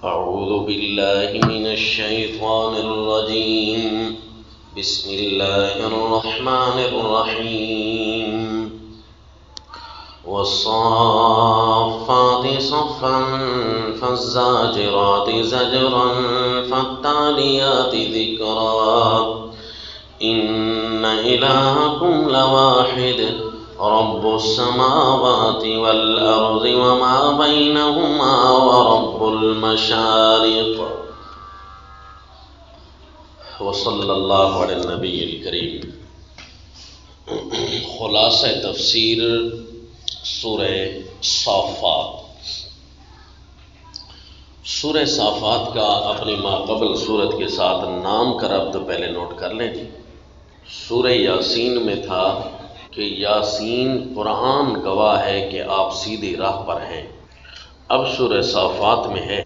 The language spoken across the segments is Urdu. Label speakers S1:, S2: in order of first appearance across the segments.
S1: أعوذ بالله من الشيطان الرجيم. بسم الله الرحمن الرحيم. والصافات صفا فالزاجرات زجرا فالتاليات ذكرا إن إلهكم لواحد رب السماوات والأرض وما بينهما ورب المشارق. وصلی اللہ علی النبی الکریم. خلاصہ تفسیر سورہ صافات. سورہ صافات کا اپنی ماقبل سورت کے ساتھ نام کا ربط پہلے نوٹ کر لیں جی. سورہ یاسین میں تھا کہ یاسین قرآن گواہ ہے کہ آپ سیدھی راہ پر ہیں. اب سورہ صافات میں ہے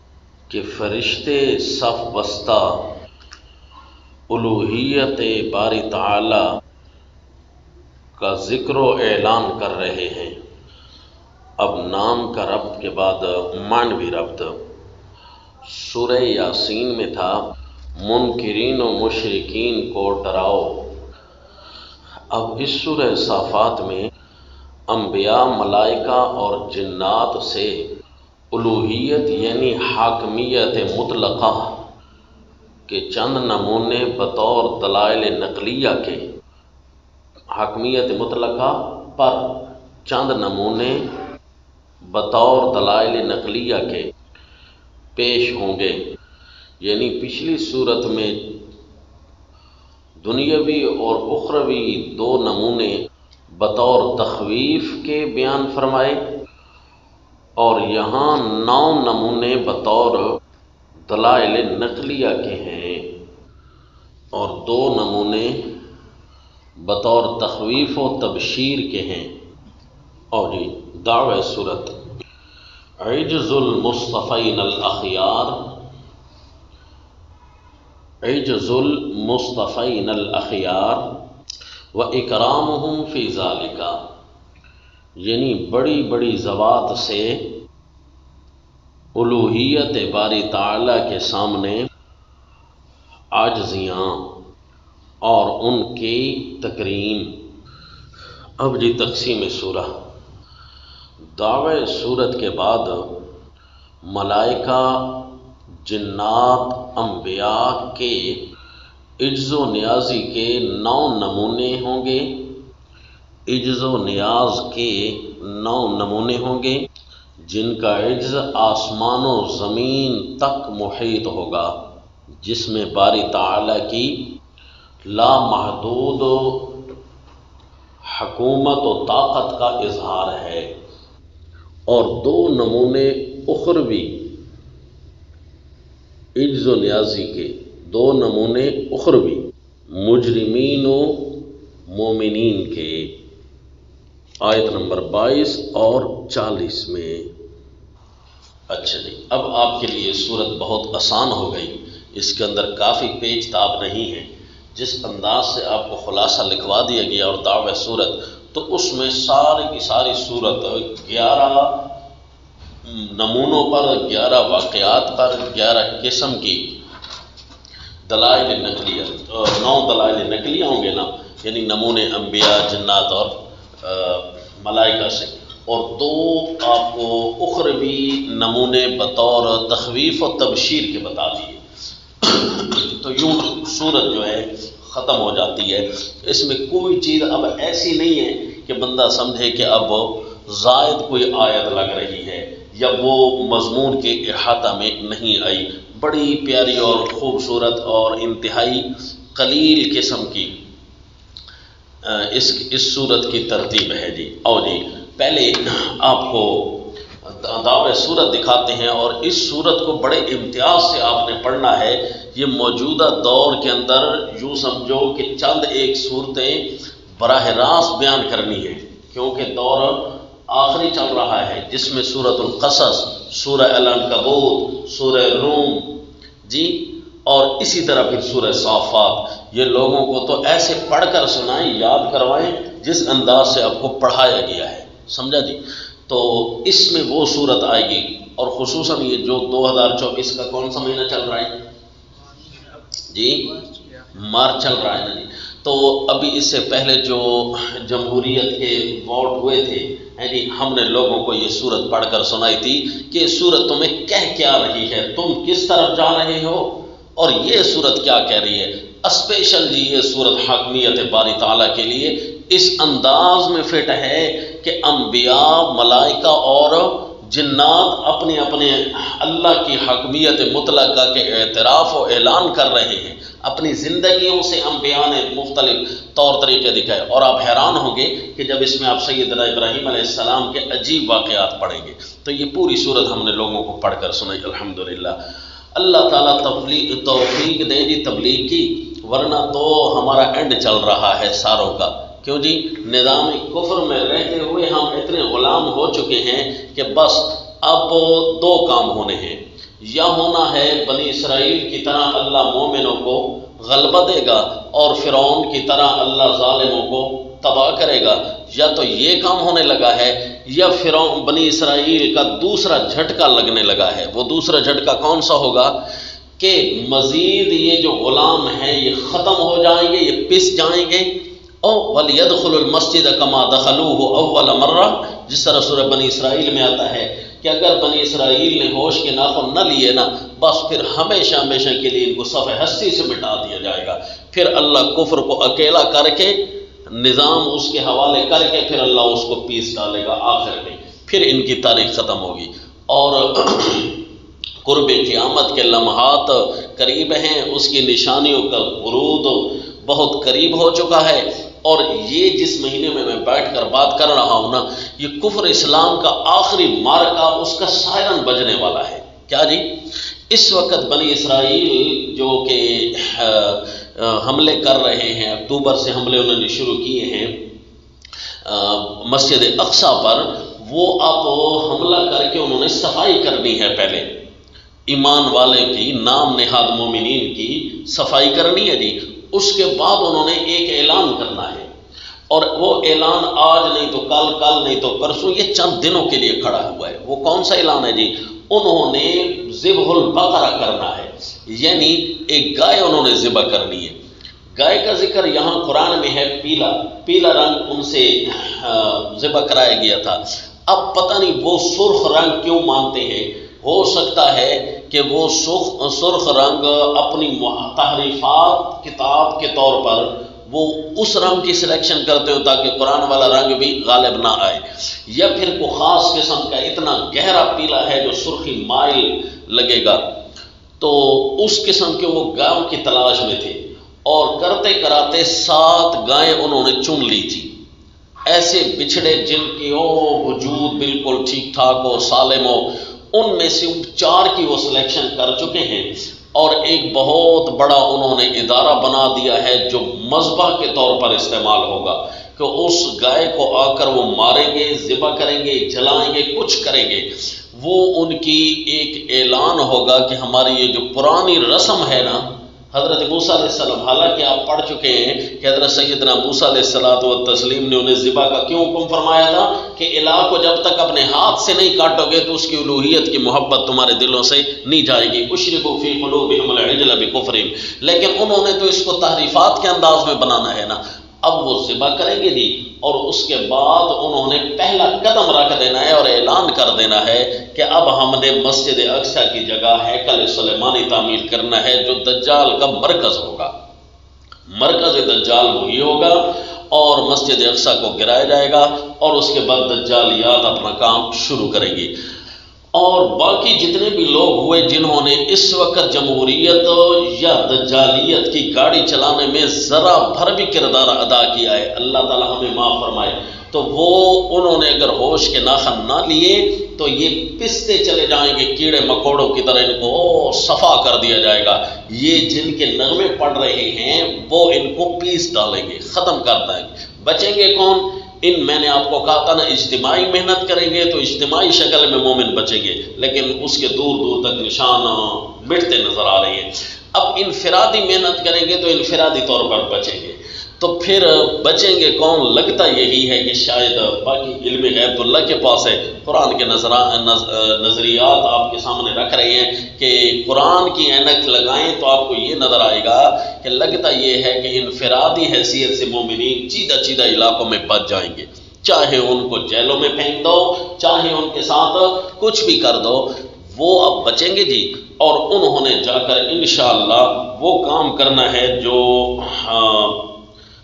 S1: کہ فرشتے صف بستہ الوہیت باری تعالی کا ذکر و اعلان کر رہے ہیں. اب نام کا ربط کے بعد معنوی ربط. سورہ یاسین میں تھا منکرین و مشرکین کو ڈراؤ. اب اس سورہ صافات میں انبیاء ملائکہ اور جنات سے الوہیت یعنی حاکمیت مطلقہ کے چند نمونے بطور دلائل نقلیہ کے، حاکمیت مطلقہ پر چند نمونے بطور دلائل نقلیہ کے پیش ہوں گے. یعنی پچھلی صورت میں دنیاوی اور اخروی دو نمونے بطور تخویف کے بیان فرمائے اور یہاں 9 نمونے بطور دلائل نقلیہ کے ہیں اور 2 نمونے بطور تخویف و تبشیر کے ہیں. اور جی دعوی صورت عجز المصطفین الاخیار. عجز المصطفین الاخیار و اکرامہم فی ذالک، یعنی بڑی بڑی ذوات سے الوہیت باری تعالی کے سامنے عاجزیاں اور ان کی تکریم. اب جی تقسیم سورہ. دعوی صورت کے بعد ملائکہ، جنات، انبیاء کے عجز و نیازی کے 9 نمونے ہوں گے. عجز و نیاز کے 9 نمونے ہوں گے جن کا عجز آسمان و زمین تک محیط ہوگا، جس میں باری تعالی کی لامحدود حکومت و طاقت کا اظہار ہے. اور 2 نمونے اخروی عجز و نیازی کے، 2 نمونے اخروی مجرمین و مومنین کے. آیت نمبر 22 اور 40 میں. اچھا جی، اب آپ کے لیے صورت بہت آسان ہو گئی. اس کے اندر کافی پیچ تاب نہیں ہے. جس انداز سے آپ کو خلاصہ لکھوا دیا گیا اور دعوی صورت، تو اس میں ساری کی ساری صورت 11 نمونوں پر، 11 واقعات پر، 11 قسم کی دلائل نقلیہ، 9 دلائل نقلیہ ہوں گے نا، یعنی نمونے انبیاء، جنات اور ملائکہ سے، اور 2 آپ کو اخروی نمونے بطور تخویف و تبشیر کے بتا دیے. تو یوں صورت جو ہے ختم ہو جاتی ہے. اس میں کوئی چیز اب ایسی نہیں ہے کہ بندہ سمجھے کہ اب زائد کوئی آیت لگ رہی ہے یا وہ مضمون کے احاطہ میں نہیں آئی. بڑی پیاری اور خوبصورت اور انتہائی قلیل قسم کی اس صورت کی ترتیب ہے جی. اور جی پہلے آپ کو دعوی صورت دکھاتے ہیں اور اس صورت کو بڑے امتیاز سے آپ نے پڑھنا ہے. یہ موجودہ دور کے اندر یوں سمجھو کہ چند ایک صورتیں براہ راست بیان کرنی ہیں، کیونکہ دور آخری چل رہا ہے جس میں سورۃ القصص، سورہ العنکبوت، سورہ روم جی، اور اسی طرح پھر سورہ صافات. یہ لوگوں کو تو ایسے پڑھ کر سنائیں، یاد کروائیں جس انداز سے آپ کو پڑھایا گیا ہے. سمجھا جی؟ تو اس میں وہ صورت آئے گی اور خصوصاً یہ جو 2024 کا کون سا مہینہ چل رہا ہے جی؟ مارچ چل رہا ہے نا جی. تو ابھی اس سے پہلے جو جمہوریت کے ووٹ ہوئے تھے جی، ہم نے لوگوں کو یہ سورت پڑھ کر سنائی تھی کہ یہ سورت تمہیں کہہ کیا رہی ہے، تم کس طرف جا رہے ہو، اور یہ سورت کیا کہہ رہی ہے. اسپیشل جی یہ سورت حاکمیت باری تعالیٰ کے لیے اس انداز میں فٹ ہے کہ انبیاء، ملائکہ اور جنات اپنے اپنے اللہ کی حاکمیت مطلقہ کے اعتراف و اعلان کر رہے ہیں. اپنی زندگیوں سے انبیاء نے مختلف طور طریقے دکھائے، اور آپ حیران ہوں گے کہ جب اس میں آپ سیدنا ابراہیم علیہ السلام کے عجیب واقعات پڑھیں گے. تو یہ پوری صورت ہم نے لوگوں کو پڑھ کر سنائی الحمدللہ. اللہ تعالیٰ توفیق دے جی تبلیغ کی، ورنہ تو ہمارا اینڈ چل رہا ہے ساروں کا. کیوں جی؟ نظام کفر میں رہتے ہوئے ہم اتنے غلام ہو چکے ہیں کہ بس اب دو کام ہونے ہیں، یا ہونا ہے بنی اسرائیل کی طرح اللہ مومنوں کو غلبہ دے گا اور فرعون کی طرح اللہ ظالموں کو تباہ کرے گا، یا تو یہ کام ہونے لگا ہے یا فرعون بنی اسرائیل کا دوسرا جھٹکا لگنے لگا ہے. وہ دوسرا جھٹکا کون سا ہوگا کہ مزید یہ جو غلام ہیں یہ ختم ہو جائیں گے، یہ پس جائیں گے. او وَلْيَدْخُلُوا الْمَسْجِدَ كَمَا دَخَلُوهُ أَوَّلَ مَرَّةٍ، جس طرح سورہ بنی اسرائیل میں آتا ہے کہ اگر بنی اسرائیل نے ہوش کے ناخن نہ لیے نا، بس پھر ہمیشہ ہمیشہ کے لیے ان کو صفحہ ہستی سے مٹا دیا جائے گا. پھر اللہ کفر کو اکیلا کر کے نظام اس کے حوالے کر کے پھر اللہ اس کو پیس ڈالے گا آخر میں، پھر ان کی تاریخ ختم ہوگی. اور قرب قیامت کے لمحات قریب ہیں، اس کی نشانیوں کا ورود بہت قریب ہو چکا ہے. اور یہ جس مہینے میں بیٹھ کر بات کر رہا ہوں نا، یہ کفر اسلام کا آخری مارکہ اس کا سائرن بجنے والا ہے. کیا جی؟ اس وقت بنی اسرائیل جو کہ حملے کر رہے ہیں، اکتوبر سے حملے انہوں نے شروع کیے ہیں مسجد اقصی پر، وہ اب حملہ کر کے انہوں نے صفائی کرنی ہے. پہلے ایمان والے کی، نام نہاد مومنین کی صفائی کرنی ہے جی. اس کے بعد انہوں نے ایک اعلان کرنا ہے، اور وہ اعلان آج نہیں تو کل، کل نہیں تو پرسوں، یہ چند دنوں کے لیے کھڑا ہوا ہے. وہ کون سا اعلان ہے جی؟ انہوں نے ذبح البقرہ کرنا ہے، یعنی ایک گائے انہوں نے ذبح کرنی ہے. گائے کا ذکر یہاں قرآن میں ہے، پیلا رنگ ان سے ذبح کرایا گیا تھا. اب پتہ نہیں وہ سرخ رنگ کیوں مانتے ہیں. ہو سکتا ہے کہ وہ سرخ رنگ اپنی تحریفات کتاب کے طور پر وہ اس رنگ کی سلیکشن کرتے ہو تاکہ قرآن والا رنگ بھی غالب نہ آئے، یا پھر کوئی خاص قسم کا اتنا گہرا پیلا ہے جو سرخی مائل لگے گا. تو اس قسم کے وہ گاؤں کی تلاش میں تھے، اور کرتے کراتے 7 گائیں انہوں نے چن لی تھی. ایسے بچھڑے جن کی وجود بالکل ٹھیک ٹھاک ہو، سالم ہو، ان میں سے 4 کی وہ سلیکشن کر چکے ہیں. اور ایک بہت بڑا انہوں نے ادارہ بنا دیا ہے جو مذبح کے طور پر استعمال ہوگا، کہ اس گائے کو آ کر وہ ماریں گے، ذبح کریں گے، جلائیں گے، کچھ کریں گے. وہ ان کی ایک اعلان ہوگا کہ ہماری یہ جو پرانی رسم ہے نا، حضرت موسیٰ علیہ السلام، حالانکہ آپ پڑھ چکے ہیں کہ حضرت سیدنا موسیٰ علیہ السلام نے انہیں ذبح کا کیوں حکم فرمایا تھا کہ الہ کو جب تک اپنے ہاتھ سے نہیں کاٹو گے تو اس کی الوہیت کی محبت تمہارے دلوں سے نہیں جائے گی. اشربوا فی قلوبہم العجل بکفرہم. لیکن انہوں نے تو اس کو تحریفات کے انداز میں بنانا ہے نا. اب وہ ذبح کریں گے جی، اور اس کے بعد انہوں نے پہلا قدم رکھ دینا ہے اور اعلان کر دینا ہے کہ اب ہم نے مسجد اقصی کی جگہ ہیکل سلیمانی تعمیر کرنا ہے جو دجال کا مرکز ہوگا. مرکز دجال وہی ہوگا، اور مسجد اقصی کو گرایا جائے گا، اور اس کے بعد دجالیات اپنا کام شروع کریں گی. اور باقی جتنے بھی لوگ ہوئے جنہوں نے اس وقت جمہوریت یا دجالیت کی گاڑی چلانے میں ذرا بھر بھی کردار ادا کیا ہے، اللہ تعالی ہمیں معاف فرمائے، تو وہ انہوں نے اگر ہوش کے ناخن نہ لیے تو یہ پستے چلے جائیں گے کیڑے مکوڑوں کی طرح. ان کو صفا کر دیا جائے گا. یہ جن کے نغمے پڑ رہے ہیں وہ ان کو پیس ڈالیں گے، ختم کر دیں گے. بچیں گے کون؟ میں نے آپ کو کہا تھا نا، اجتماعی محنت کریں گے تو اجتماعی شکل میں مومن بچیں گے، لیکن اس کے دور دور تک نشان مٹتے نظر آ رہے ہیں. اب انفرادی محنت کریں گے تو انفرادی طور پر بچیں گے. تو پھر بچیں گے کون؟ لگتا یہی ہے کہ شاید باقی علم غیب تو اللہ کے پاس ہے۔ قرآن کے نظریات آپ کے سامنے رکھ رہے ہیں کہ قرآن کی عینک لگائیں تو آپ کو یہ نظر آئے گا کہ لگتا یہ ہے کہ انفرادی حیثیت سے مومنین چیدہ چیدہ علاقوں میں بچ جائیں گے، چاہے ان کو جیلوں میں پھینک دو، چاہے ان کے ساتھ کچھ بھی کر دو، وہ اب بچیں گے جی۔ اور انہوں نے جا کر انشاءاللہ وہ کام کرنا ہے جو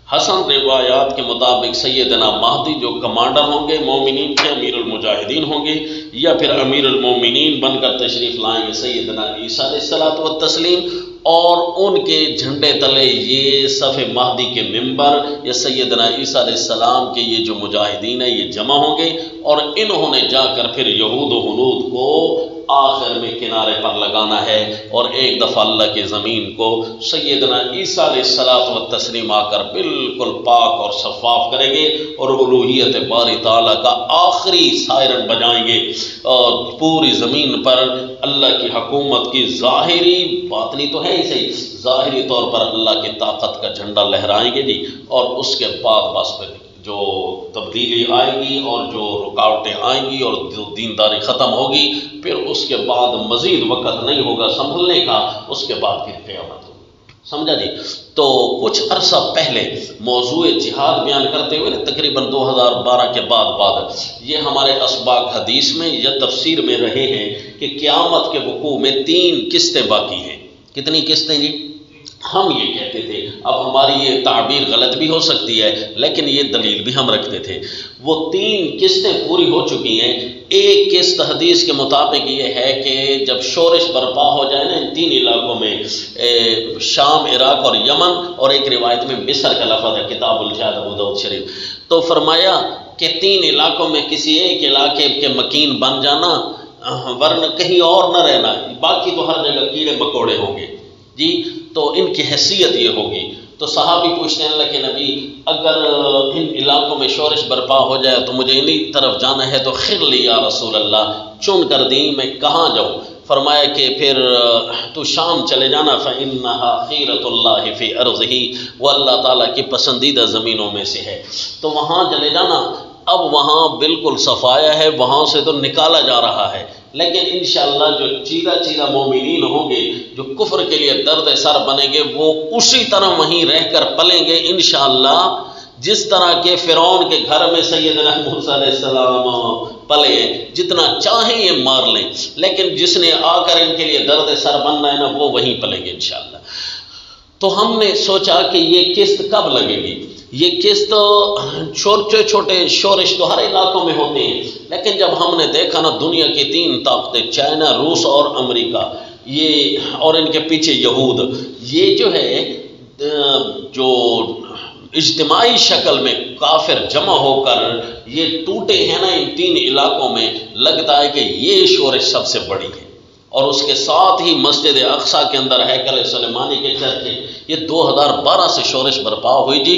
S1: حسن روایات کے مطابق سیدنا مہدی جو کمانڈر ہوں گے مومنین کے، امیر المجاہدین ہوں گے، یا پھر امیر المومنین بن کر تشریف لائیں گے سیدنا عیسیٰ علیہ الصلوۃ والتسلیم، اور ان کے جھنڈے تلے یہ صف مہدی کے ممبر یا سیدنا عیسیٰ علیہ السلام کے یہ جو مجاہدین ہیں یہ جمع ہوں گے، اور انہوں نے جا کر پھر یہود و ہنود کو آخر میں کنارے پر لگانا ہے، اور ایک دفعہ اللہ کی زمین کو سیدنا عیسیٰ علیہ الصلوۃ والتسلیم آ کر بالکل پاک اور شفاف کریں گے، اور الوہیت باری تعالیٰ کا آخری سائرن بجائیں گے، اور پوری زمین پر اللہ کی حکومت کی ظاہری، باطنی تو ہے ہی صحیح، ظاہری طور پر اللہ کی طاقت کا جھنڈا لہرائیں گے جی۔ اور اس کے بعد بس پھر جو تبدیلی آئے گی اور جو رکاوٹیں آئیں گی اور جو دینداری ختم ہوگی، پھر اس کے بعد مزید وقت نہیں ہوگا سنبھلنے کا، اس کے بعد پھر قیامت ہوگی، سمجھا جی۔ تو کچھ عرصہ پہلے موضوع جہاد بیان کرتے ہوئے تقریباً 2012 کے بعد یہ ہمارے اسباق حدیث میں یا تفسیر میں رہے ہیں کہ قیامت کے وقوع میں 3 قسطیں باقی ہیں۔ کتنی قسطیں جی؟ ہم یہ کہتے تھے، اب ہماری یہ تعبیر غلط بھی ہو سکتی ہے لیکن یہ دلیل بھی ہم رکھتے تھے، وہ 3 قسطیں پوری ہو چکی ہیں۔ ایک قسط حدیث کے مطابق یہ ہے کہ جب شورش برپا ہو جائے نا ان 3 علاقوں میں، شام، عراق اور یمن، اور ایک روایت میں مصر کا لفظ ہے، کتاب الجہاد ابو داؤد شریف، تو فرمایا کہ 3 علاقوں میں کسی ایک علاقے کے مکین بن جانا، ورنہ کہیں اور نہ رہنا، باقی تو ہر جگہ کیڑے مکوڑے ہوں گے جی۔ تو ان کی حیثیت یہ ہوگی۔ تو صحابی پوچھتے ہیں اللہ کے نبی اگر ان علاقوں میں شورش برپا ہو جائے تو مجھے انہی طرف جانا ہے، تو خیر لی یا رسول اللہ، چن کر دی میں کہاں جاؤں؟ فرمایا کہ پھر تو شام چلے جانا، فَإِنَّهَا خِيرَةُ اللَّهِ فِي أَرْضِهِ، وہ اللہ تعالیٰ کی پسندیدہ زمینوں میں سے ہے، تو وہاں چلے جانا۔ اب وہاں بالکل صفایا ہے، وہاں سے تو نکالا جا رہا ہے، لیکن انشاءاللہ جو چیدہ مومنین ہوں گے، جو کفر کے لیے درد سر بنیں گے، وہ اسی طرح وہیں رہ کر پلیں گے انشاءاللہ، جس طرح کے فرعون کے گھر میں سیدنا موسیٰ علیہ السلام پلے، جتنا چاہیں یہ مار لیں، لیکن جس نے آ کر ان کے لیے درد سر بننا ہے نا، وہ وہیں پلیں گے انشاءاللہ۔ تو ہم نے سوچا کہ یہ قسط کب لگے گی؟ یہ قسط چھوٹے چھوٹے شورش تو ہر علاقوں میں ہوتے ہیں، لیکن جب ہم نے دیکھا نا دنیا کی 3 طاقتیں، چائنا، روس اور امریکہ، یہ اور ان کے پیچھے یہود، یہ جو ہے جو اجتماعی شکل میں کافر جمع ہو کر یہ ٹوٹے ہیں نا ان 3 علاقوں میں، لگتا ہے کہ یہ شورش سب سے بڑی ہے۔ اور اس کے ساتھ ہی مسجد اقصیٰ کے اندر ہیکل سلیمانی کے چرچ ہے، یہ 2012 سے شورش برپا ہوئی جی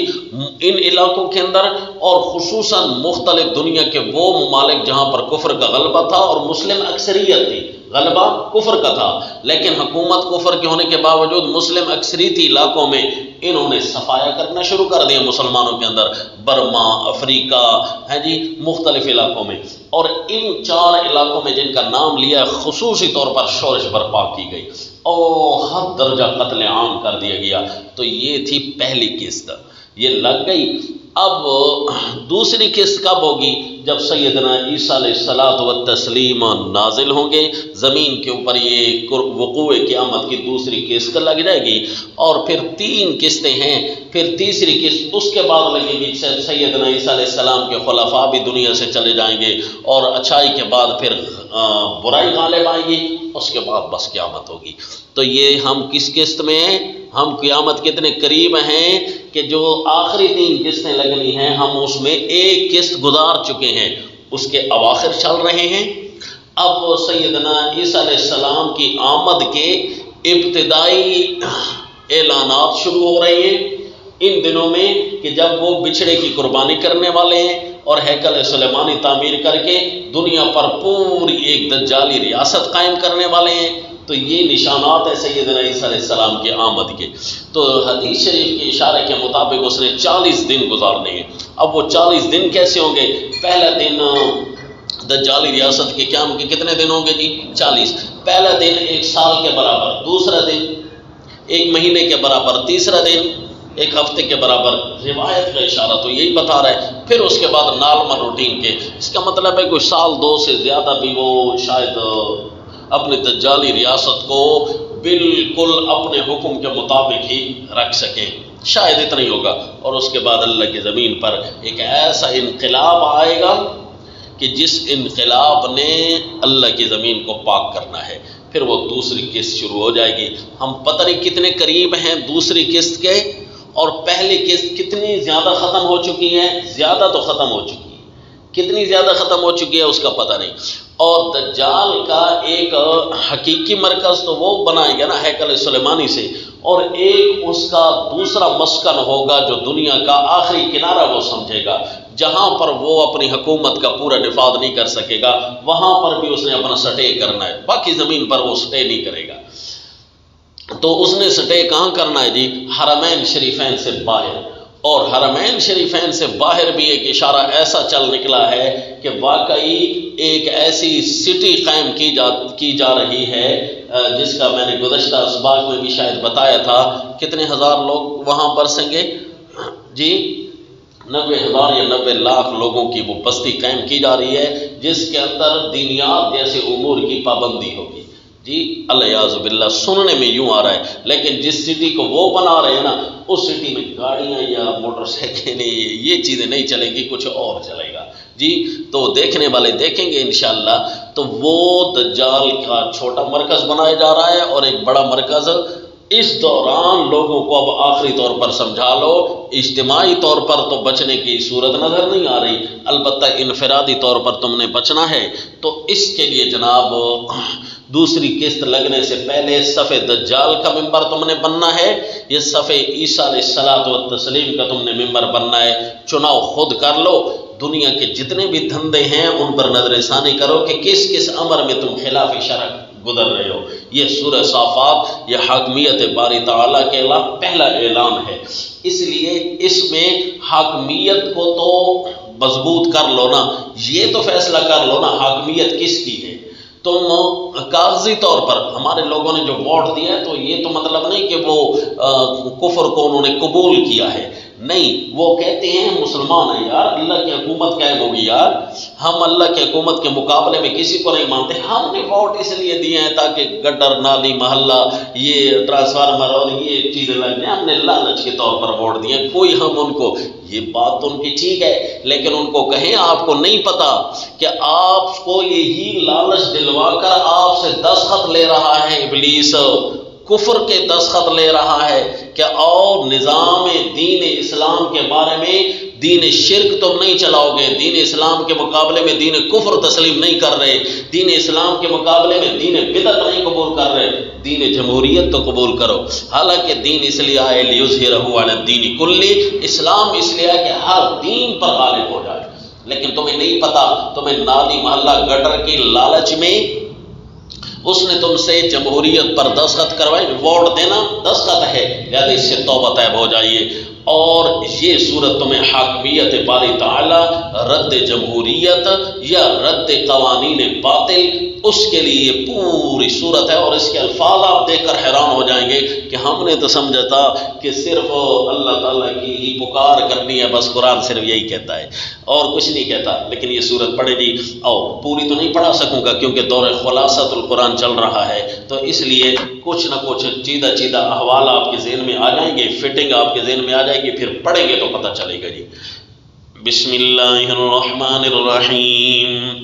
S1: ان علاقوں کے اندر، اور خصوصاً مختلف دنیا کے وہ ممالک جہاں پر کفر کا غلبہ تھا اور مسلم اکثریت تھی، غلبہ کفر کا تھا، لیکن حکومت کفر کے ہونے کے باوجود مسلم اکثریتی علاقوں میں انہوں نے صفایا کرنا شروع کر دیا مسلمانوں کے اندر، برما، افریقہ ہے جی، مختلف علاقوں میں، اور ان 4 علاقوں میں جن کا نام لیا خصوصی طور پر شورش برپا کی گئی اور حد درجہ قتل عام کر دیا گیا۔ تو یہ تھی پہلی قسط، یہ لگ گئی۔ اب دوسری قسط کب ہوگی؟ جب سیدنا عیسیٰ علیہ الصلوۃ والتسلیم نازل ہوں گے زمین کے اوپر، یہ وقوع قیامت کی دوسری قسط لگ جائے گی، اور پھر 3 قسطیں ہیں، پھر تیسری قسط اس کے بعد لگے گی، سیدنا عیسیٰ علیہ السلام کے خلفاء بھی دنیا سے چلے جائیں گے، اور اچھائی کے بعد پھر برائی غالب آئے گی، اس کے بعد بس قیامت ہوگی۔ تو یہ ہم کس قسط میں ہیں؟ ہم قیامت کے اتنے قریب ہیں کہ جو آخری 3 قسطیں لگنی ہیں ہم اس میں ایک قسط گزار چکے ہیں، اس کے اواخر چل رہے ہیں۔ اب سیدنا عیسیٰ علیہ السلام کی آمد کے ابتدائی اعلانات شروع ہو رہے ہیں ان دنوں میں، کہ جب وہ بچھڑے کی قربانی کرنے والے ہیں اور ہیکل سلیمانی تعمیر کر کے دنیا پر پوری ایک دجالی ریاست قائم کرنے والے ہیں، تو یہ نشانات ہیں سیدنا عیسیٰ علیہ السلام کی آمد کے. تو حدیث شریف کے اشارے کے مطابق اس نے 40 دن گزارنے ہیں. اب وہ 40 دن کیسے ہوں گے؟ پہلا دن دجالی ریاست کے قیام کے کتنے دن ہوں گے جی؟ 40. پہلا دن 1 سال کے برابر، دوسرا دن 1 مہینے کے برابر، تیسرا دن 1 ہفتے کے برابر. روایت کا اشارہ تو یہی بتا رہا ہے. پھر اس کے بعد نارمل روٹین کے، اس کا مطلب ہے کوئی 1 2 سے زیادہ بھی وہ شاید اپنی دجالی ریاست کو بالکل اپنے حکم کے مطابق ہی رکھ سکیں، شاید اتنا ہی ہوگا. اور اس کے بعد اللہ کی زمین پر ایک ایسا انقلاب آئے گا کہ جس انقلاب نے اللہ کی زمین کو پاک کرنا ہے. پھر وہ دوسری قسط شروع ہو جائے گی. ہم پتہ نہیں کتنے قریب ہیں دوسری قسط کے، اور پہلی قسط کتنی زیادہ ختم ہو چکی ہے. زیادہ تو ختم ہو چکی ہے، کتنی زیادہ ختم ہو چکی ہے اس کا پتہ نہیں. اور دجال کا ایک حقیقی مرکز تو وہ بنائے گا نا ہیکل سلیمانی سے، اور ایک اس کا دوسرا مسکن ہوگا جو دنیا کا آخری کنارہ وہ سمجھے گا، جہاں پر وہ اپنی حکومت کا پورا نفاذ نہیں کر سکے گا. وہاں پر بھی اس نے اپنا سٹے کرنا ہے، باقی زمین پر وہ سٹے نہیں کرے گا. تو اس نے سٹے کہاں کرنا ہے جی؟ حرمین شریفین سے باہر. اور حرمین شریفین سے باہر بھی ایک اشارہ ایسا چل نکلا ہے کہ واقعی ایک ایسی سٹی قائم کی جا رہی ہے جس کا میں نے گزشتہ اسباق میں بھی شاید بتایا تھا. کتنے ہزار لوگ وہاں برسیں گے جی؟ 90,000 یا 90 لاکھ لوگوں کی وہ بستی قائم کی جا رہی ہے، جس کے اندر دینیات جیسے امور کی پابندی ہوگی جی. الیاذ باللہ سننے میں یوں آ رہا ہے، لیکن جس سٹی کو وہ بنا رہے ہیں نا، اس سٹی میں گاڑیاں یا موٹر سائیکلیں یہ چیزیں نہیں چلیں گی، کچھ اور چلے گا جی. تو دیکھنے والے دیکھیں گے انشاءاللہ. تو وہ دجال کا چھوٹا مرکز بنایا جا رہا ہے اور ایک بڑا مرکز. اس دوران لوگوں کو اب آخری طور پر سمجھا لو، اجتماعی طور پر تو بچنے کی صورت نظر نہیں آ رہی، البتہ انفرادی طور پر تم نے بچنا ہے. تو اس کے لیے جناب دوسری قسط لگنے سے پہلے صف دجال کا ممبر تم نے بننا ہے، یہ صف عیسیٰ علیہ الصلوۃ والتسلیم کا تم نے ممبر بننا ہے. چناؤ خود کر لو. دنیا کے جتنے بھی دھندے ہیں ان پر نظر ثانی کرو کہ کس کس امر میں تم خلاف شرع گزر رہے ہو. یہ سورہ صافات یہ حاکمیت باری تعالیٰ کے پہلا اعلان ہے، اس لیے اس میں حاکمیت کو تو مضبوط کر لو نا. یہ تو فیصلہ کر لو نا حاکمیت کس کی ہے. تم کاغذی طور پر ہمارے لوگوں نے جو ووٹ دیا ہے تو یہ تو مطلب نہیں کہ وہ کفر کو انہوں نے قبول کیا ہے، نہیں. وہ کہتے ہیں مسلمان ہیں یار، اللہ کی حکومت قائم ہوگی یار، ہم اللہ کی حکومت کے مقابلے میں کسی کو نہیں مانتے. ہم نے ووٹ اس لیے دیے ہیں تاکہ گٹر نالی محلہ یہ ٹرانسفارمر اور یہ چیزیں لگ جائیں، ہم نے لالچ کے طور پر ووٹ دیے. کوئی ہم ان کو، یہ بات تو ان کی ٹھیک ہے، لیکن ان کو کہیں آپ کو نہیں پتا کہ آپ کو یہی لالچ دلوا کر آپ سے دستخط لے رہا ہے ابلیس، کفر کے دستخط لے رہا ہے کہ اور نظام دین اسلام کے بارے میں دین شرک تم نہیں چلاؤ گے، دین اسلام کے مقابلے میں دین کفر تسلیم نہیں کر رہے، دین اسلام کے مقابلے میں دین بدعت نہیں قبول کر رہے، دین جمہوریت تو قبول کرو. حالانکہ دین اس لیے آئے لیظہرہ علی الدین کلہ، اسلام اس لیے آئے کہ ہر دین پر غالب ہو جائے. لیکن تمہیں نہیں پتا، تمہیں نالی محلہ گٹر کی لالچ میں اس نے تم سے جمہوریت پر دستخط کروائے. ووٹ دینا دستخط ہے، لہذا اس سے توبہ طیب ہو جائیے. اور یہ صورت تمہیں حاکمیت باری تعالی، رد جمہوریت یا رد قوانین باطل، اس کے لیے پوری صورت ہے. اور اس کے الفاظ آپ دیکھ کر حیران ہو جائیں گے کہ ہم نے تو سمجھا تھا کہ صرف اللہ تعالیٰ کی ہی پکار کرنی ہے، بس قرآن صرف یہی کہتا ہے اور کچھ نہیں کہتا. لیکن یہ صورت پڑھے جی، اور پوری تو نہیں پڑھا سکوں گا کیونکہ دور خلاصۃ القرآن چل رہا ہے، تو اس لیے کچھ نہ کچھ چیدہ احوال آپ کے ذہن میں آ جائیں گے، فٹنگ آپ کے ذہن میں آ جائے گی، پھر پڑھیں گے تو پتہ چلے گا جی. بسم اللہ الرحمن الرحیم.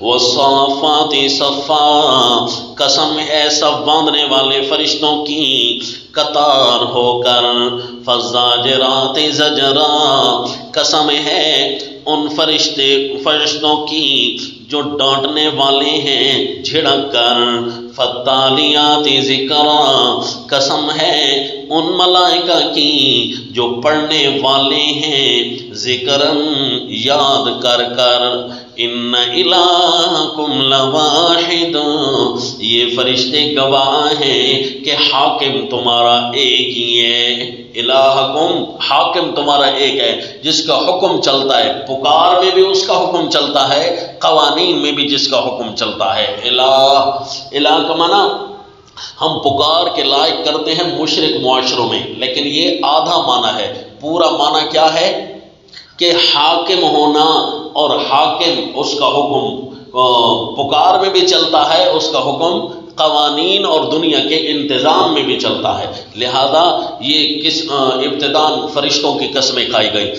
S1: والصافات صفا، قسم ہے صف باندھنے والے فرشتوں کی قطار ہو کر. فالزاجرات زجرا، قسم ہے ان فرشتوں کی جو ڈانٹنے والے ہیں جھڑک کر. فالتالیات ذکرا، قسم ہے ان ملائکہ کی جو پڑھنے والے ہیں ذکرن یاد کر کر. ان الہکم لواحد، یہ فرشتے گواہ ہیں کہ حاکم تمہارا ایک ہی ہے۔ الہکم، حاکم تمہارا ایک ہے جس کا حکم چلتا ہے، پکار میں بھی اس کا حکم چلتا ہے، قوانین میں بھی جس کا حکم چلتا ہے۔ الہ کا معنی ہم پکار کے لائق کرتے ہیں مشرک معاشروں میں، لیکن یہ آدھا معنی ہے، پورا معنی کیا ہے کہ حاکم ہونا، اور حاکم اس کا حکم پکار میں بھی چلتا ہے، اس کا حکم قوانین اور دنیا کے انتظام میں بھی چلتا ہے۔ لہذا یہ ابتداً فرشتوں کی قسمیں کھائی گئی۔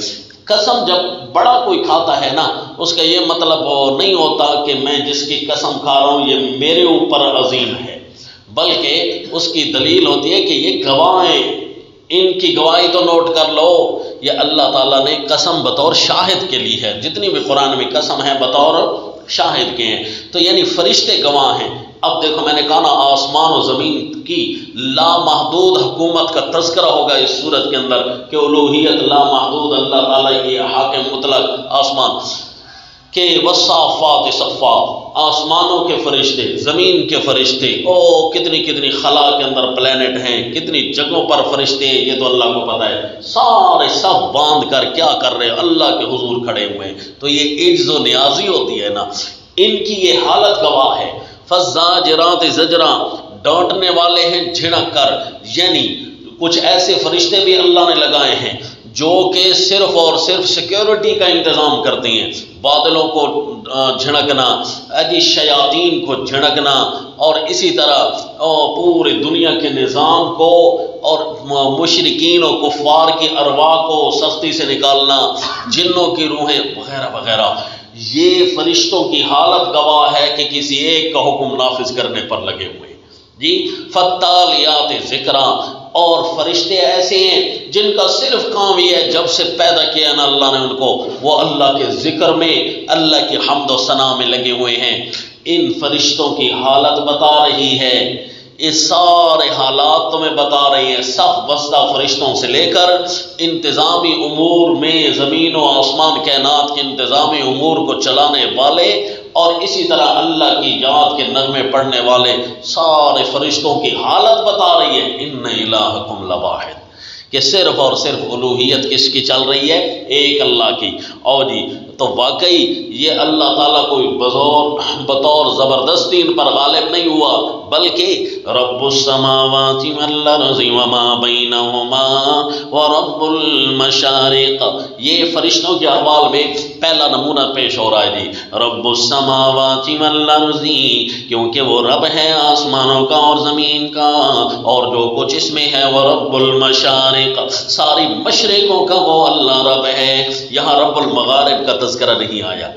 S1: قسم جب بڑا کوئی کھاتا ہے نا، اس کا یہ مطلب نہیں ہوتا کہ میں جس کی قسم کھا رہا ہوں یہ میرے اوپر عظیم ہے، بلکہ اس کی دلیل ہوتی ہے کہ یہ گواہیں، ان کی گواہی تو نوٹ کر لو، یہ اللہ تعالیٰ نے قسم بطور شاہد کے لی ہے، جتنی بھی قرآن میں قسم ہے بطور شاہد کے ہیں، تو یعنی فرشتے گواہ ہیں۔ اب دیکھو میں نے کہا نا، آسمان و زمین کی لامحدود حکومت کا تذکرہ ہوگا اس صورت کے اندر کہ الوہیت لامحدود اللہ تعالیٰ کی، حاکم مطلق آسمان کہ والصافات صفا، آسمانوں کے فرشتے، زمین کے فرشتے، کتنی کتنی خلا کے اندر پلینٹ ہیں، کتنی جگہوں پر فرشتے ہیں، یہ تو اللہ کو پتہ ہے، سارے سب باندھ کر کیا کر رہے ہیں، اللہ کے حضور کھڑے ہوئے ہیں۔ تو یہ عجز و نیازی ہوتی ہے نا، ان کی یہ حالت گواہ ہے۔ فالزاجرات زجرا، ڈانٹنے والے ہیں جھڑک کر، یعنی کچھ ایسے فرشتے بھی اللہ نے لگائے ہیں جو کہ صرف اور صرف سیکیورٹی کا انتظام کرتی ہیں، بادلوں کو جھڑکنا، شیاطین کو جھڑکنا، اور اسی طرح پورے دنیا کے نظام کو اور مشرکین و کفار کی ارواح کو سختی سے نکالنا، جنوں کی روحیں وغیرہ وغیرہ۔ یہ فرشتوں کی حالت گواہ ہے کہ کسی ایک کا حکم نافذ کرنے پر لگے ہوئے جی۔ فالتالیات ذکرا، اور فرشتے ایسے ہیں جن کا صرف کام یہ ہے، جب سے پیدا کیا نا اللہ نے ان کو، وہ اللہ کے ذکر میں، اللہ کی حمد و ثنا میں لگے ہوئے ہیں۔ ان فرشتوں کی حالت بتا رہی ہے، یہ سارے حالات تمہیں بتا رہی ہیں، صف بستہ فرشتوں سے لے کر انتظامی امور میں، زمین و آسمان کائنات کے انتظامی امور کو چلانے والے، اور اسی طرح اللہ کی یاد کے نغمے پڑھنے والے سارے فرشتوں کی حالت بتا رہی ہے۔ ان الہکم لواحد، کہ صرف اور صرف الوہیت کس کی چل رہی ہے؟ ایک اللہ کی۔ اور جی تو واقعی یہ اللہ تعالیٰ کوئی بطور زبردستی ان پر غالب نہیں ہوا، بلکہ رب السماوات والارض وما بینہما ورب المشارق، یہ فرشتوں کے احوال میں پہلا نمونہ پیش ہو رہا ہے جی۔ رب السماوات والارض، کیونکہ وہ رب ہے آسمانوں کا اور زمین کا اور جو کچھ اس میں ہے، وہ رب المشارق، ساری مشرقوں کا وہ اللہ رب ہے۔ یہاں رب المغارب کا تذکرہ نہیں آیا،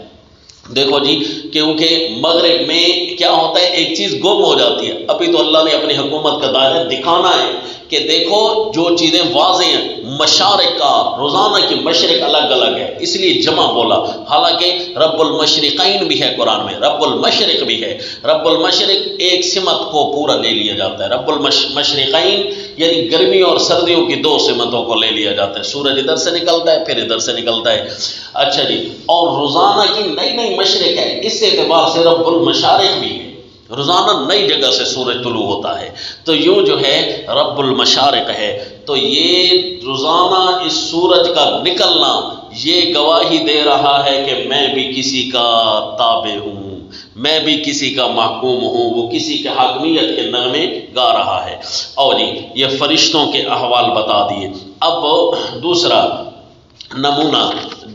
S1: دیکھو جی، کیونکہ مغرب میں کیا ہوتا ہے، ایک چیز گم ہو جاتی ہے۔ ابھی تو اللہ نے اپنی حکومت کا دائرہ دکھانا ہے کہ دیکھو جو چیزیں واضح ہیں، مشارق کا، روزانہ کی مشرق الگ الگ ہے، اس لیے جمع بولا، حالانکہ رب المشرقین بھی ہے قرآن میں، رب المشرق بھی ہے۔ رب المشرق ایک سمت کو پورا لے لیا جاتا ہے، رب المشرقین یعنی گرمی اور سردیوں کی دو سمتوں کو لے لیا جاتا ہے، سورج ادھر سے نکلتا ہے پھر ادھر سے نکلتا ہے۔ اچھا جی، اور روزانہ کی نئی نئی مشرق ہے، اس اعتبار سے رب المشارق بھی ہے، روزانہ نئی جگہ سے سورج طلوع ہوتا ہے، تو یوں جو ہے رب المشارق ہے۔ تو یہ روزانہ اس سورج کا نکلنا یہ گواہی دے رہا ہے کہ میں بھی کسی کا تابع ہوں، میں بھی کسی کا محکوم ہوں، وہ کسی کے حاکمیت کے نغمے گا رہا ہے۔ اور جی یہ فرشتوں کے احوال بتا دیے۔ اب دوسرا نمونہ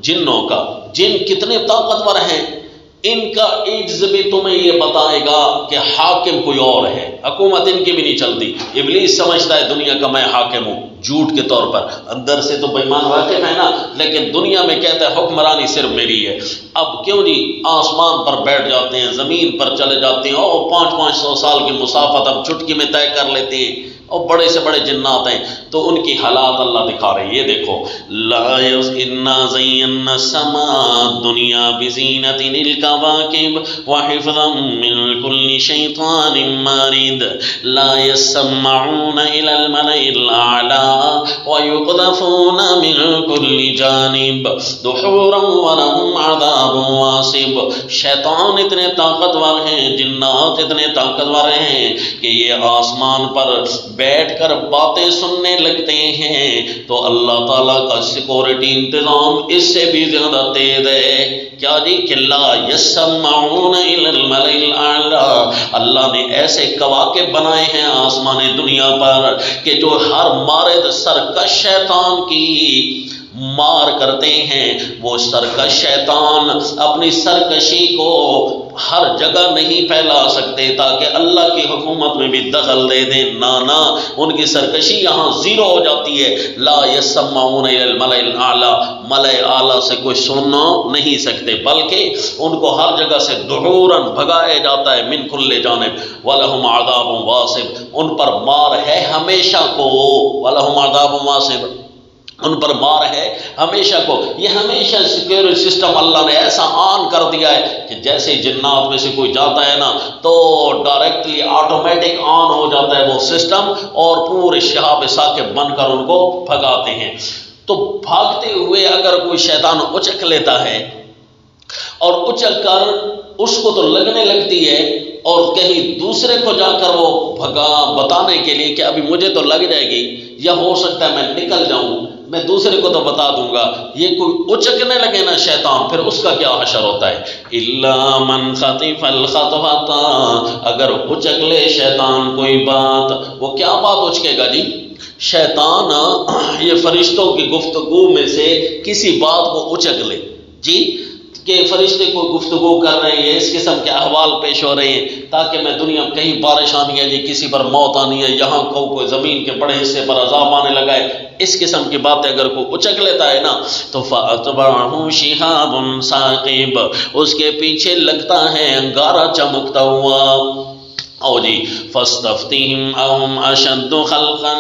S1: جنوں کا، جن کتنے طاقتور ہیں، ان کا عجز بھی تمہیں یہ بتائے گا کہ حاکم کوئی اور ہے، حکومت ان کی بھی نہیں چلتی۔ ابلیس سمجھتا ہے دنیا کا میں حاکم ہوں، جھوٹ کے طور پر، اندر سے تو بے ایمان واقف ہے نا، لیکن دنیا میں کہتا ہے حکمرانی صرف میری ہے۔ اب کیوں جی آسمان پر بیٹھ جاتے ہیں، زمین پر چلے جاتے ہیں، اور 500 سال کی مسافت ہم چٹکی میں طے کر لیتے ہیں، اور بڑے سے بڑے جنات ہیں، تو ان کی حالات اللہ دکھا رہے ہیں۔ یہ دیکھو، لا انا زینا السماء الدنیا بزینۃ الکواکب وحفظا من کل شیطان مارد۔ الوعید لا يسمعون إلى الملأ الأعلى ويقذفون من كل جانب دحورا ولهم عذاب واصب۔ شیطان اتنے طاقتور ہیں، جنات اتنے طاقتور ہیں کہ یہ آسمان پر بیٹھ کر باتیں سننے لگتے ہیں تو اللہ تعالیٰ کا سیکورٹی انتظام اس سے بھی زیادہ تیز ہے۔ کیا جی کہ لا یسمعون الی الملأ الاعلی، اللہ نے ایسے کواکب بنائے ہیں آسمان دنیا پر کہ جو ہر مارد سرکش شیطان کی مار کرتے ہیں، وہ سرکش شیطان اپنی سرکشی کو ہر جگہ نہیں پھیلا سکتے تاکہ اللہ کی حکومت میں بھی دخل دے دیں۔ نانا ان کی سرکشی یہاں زیرو ہو جاتی ہے۔ لا یسمعون الی الملأ الاعلی، ملأ اعلیٰ سے کوئی سننا نہیں سکتے، بلکہ ان کو ہر جگہ سے دحورا بھگایا جاتا ہے، من کل جانب ولہم عذاب واصب، ان پر مار ہے ہمیشہ کو، ولہم عذاب واصب، ان پر مار ہے ہمیشہ کو۔ یہ ہمیشہ سیکیورٹی سسٹم اللہ نے ایسا آن کر دیا ہے کہ جیسے جنات میں سے کوئی جاتا ہے نا تو ڈائریکٹلی آٹومیٹک آن ہو جاتا ہے وہ سسٹم، اور پورے شہاب ثاقب بن کر ان کو بھگاتے ہیں۔ تو بھاگتے ہوئے اگر کوئی شیطان اچک لیتا ہے اور اچک کر اس کو تو لگنے لگتی ہے، اور کہیں دوسرے کو جا کر وہ بتانے کے لیے کہ ابھی مجھے تو لگ جائے گی یا ہو سکتا ہے میں نکل جاؤں، میں دوسرے کو تو بتا دوں گا، یہ کوئی اچکنے لگے نا شیطان، پھر اس کا کیا حشر ہوتا ہے؟ الا من خطف الخطفۃ، اگر اچک لے شیطان کوئی بات، وہ کیا بات اچکے گا جی؟ شیطان یہ فرشتوں کی گفتگو میں سے کسی بات کو اچک لے جی، کہ فرشتے کوئی گفتگو کر رہے ہیں، اس قسم کے احوال پیش ہو رہے ہیں تاکہ میں دنیا میں کہیں بارش آنی ہے جی، کسی پر موت آنی ہے، یہاں کوئی زمین کے بڑے حصے پر عذاب آنے لگا ہے، اس قسم کی باتیں اگر کوئی اچک لیتا ہے نا تو فَأَتْبَعَهُ شِهَابٌ ثَاقِبٌ، اس کے پیچھے لگتا ہے انگارہ چمکتا ہوا۔ او جی فَاسْتَفْتِهِمْ أَهُمْ أَشَدُّ خَلْقًا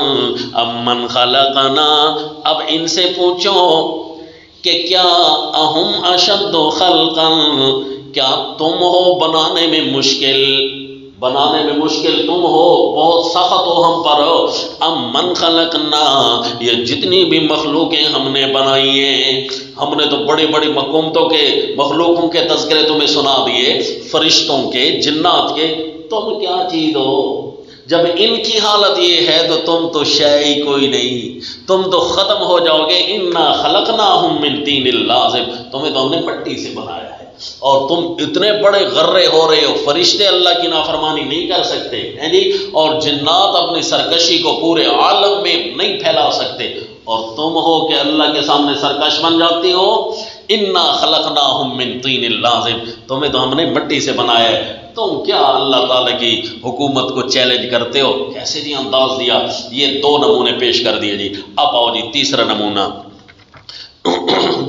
S1: أَمْ مَنْ خَلَقْنَا، اب ان سے پوچھو کہ کیا اہم اشد خلقا، کیا تم ہو بنانے میں مشکل، بنانے میں مشکل تم ہو، بہت سخت ہو ہم پر، ام من خلقنا، یہ جتنی بھی مخلوقیں ہم نے بنائی ہیں، ہم نے تو بڑی بڑی حکومتوں کے مخلوقوں کے تذکرے تمہیں سنا دیے، فرشتوں کے، جنات کے، تم کیا چیز ہو؟ جب ان کی حالت یہ ہے تو تم تو شے کوئی نہیں، تم تو ختم ہو جاؤ گے۔ انا خلقناہم من طین لازب، تمہیں تو ہم نے مٹی سے بنایا ہے، اور تم اتنے بڑے غرے ہو رہے ہو، فرشتے اللہ کی نافرمانی نہیں کر سکتے ہیں جی، اور جنات اپنی سرکشی کو پورے عالم میں نہیں پھیلا سکتے، اور تم ہو کہ اللہ کے سامنے سرکش بن جاتی ہو۔ انا خلقناہم من طین لازب، تمہیں تو ہم نے مٹی سے بنایا ہے، تم کیا اللہ تعالیٰ کی حکومت کو چیلنج کرتے ہو؟ کیسے جی انداز دیا، یہ دو نمونے پیش کر دیے جی۔ اب آؤ جی تیسرا نمونہ،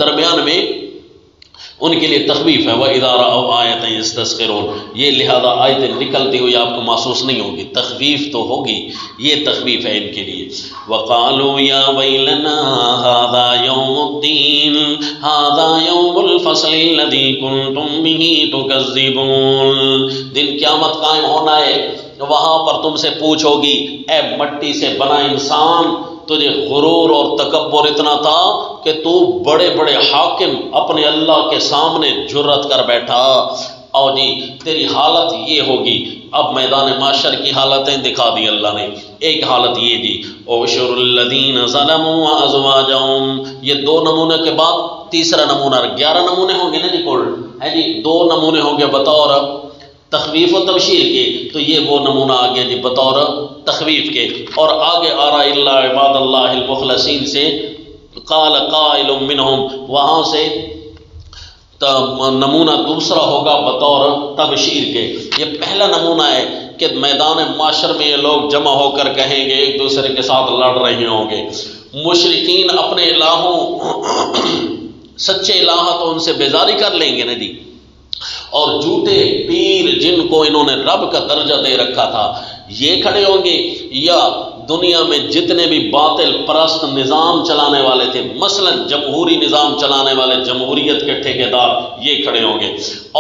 S1: درمیان میں ان کے لیے تخویف ہے، وَإِذَا رَأَوْا آیَةً يَسْتَسْخِرُونَ، یہ لہذا آیتیں نکلتی ہوئی آپ کو محسوس نہیں ہوگی، تخویف تو ہوگی، یہ تخویف ہے ان کے لیے۔ وَقَالُوا يَا وَيْلَنَا هَذَا يَوْمُ الدِّينِ هَذَا يَوْمُ الْفَصْلِ الَّذِي كُنْتُمْ بِهِ تُكَذِّبُونَ، دن قیامت قائم ہونا ہے، وہاں پر تم سے پوچھو گی اے مٹی سے بنا انسان، تجھے غرور اور تکبر اتنا تھا کہ تو بڑے بڑے حاکم اپنے اللہ کے سامنے جرت کر بیٹھا، اور جی تیری حالت یہ ہوگی۔ اب میدان معاشر کی حالتیں دکھا دی اللہ نے، ایک حالت یہ جی اُحْشُرُوا الَّذِينَ ظَلَمُوا وَأَزْوَاجَهُمْ، یہ دو نمونے کے بعد تیسرا نمونہ، 11 نمونے ہوں گے نا جی کل، ہے جی، 2 نمونے ہوں گے بطور تخویف و تبشیر کے، تو یہ وہ نمونہ آ گیا جی بطور تخویف کے، اور آگے آ رہا الا عباد اللہ المخلصین سے قال قائل منہم، وہاں سے نمونہ دوسرا ہوگا بطور تبشیر کے۔ یہ پہلا نمونہ ہے کہ میدان معاشر میں یہ لوگ جمع ہو کر کہیں گے، ایک دوسرے کے ساتھ لڑ رہے ہوں گے، مشرکین اپنے الہوں سچے الہ تو ان سے بیزاری کر لیں گے نا جی، اور جھوٹے پیر جن کو انہوں نے رب کا درجہ دے رکھا تھا، یہ کھڑے ہوں گے یا دنیا میں جتنے بھی باطل پرست نظام چلانے والے تھے، مثلا جمہوری نظام چلانے والے جمہوریت کے ٹھیکیدار یہ کھڑے ہوں گے،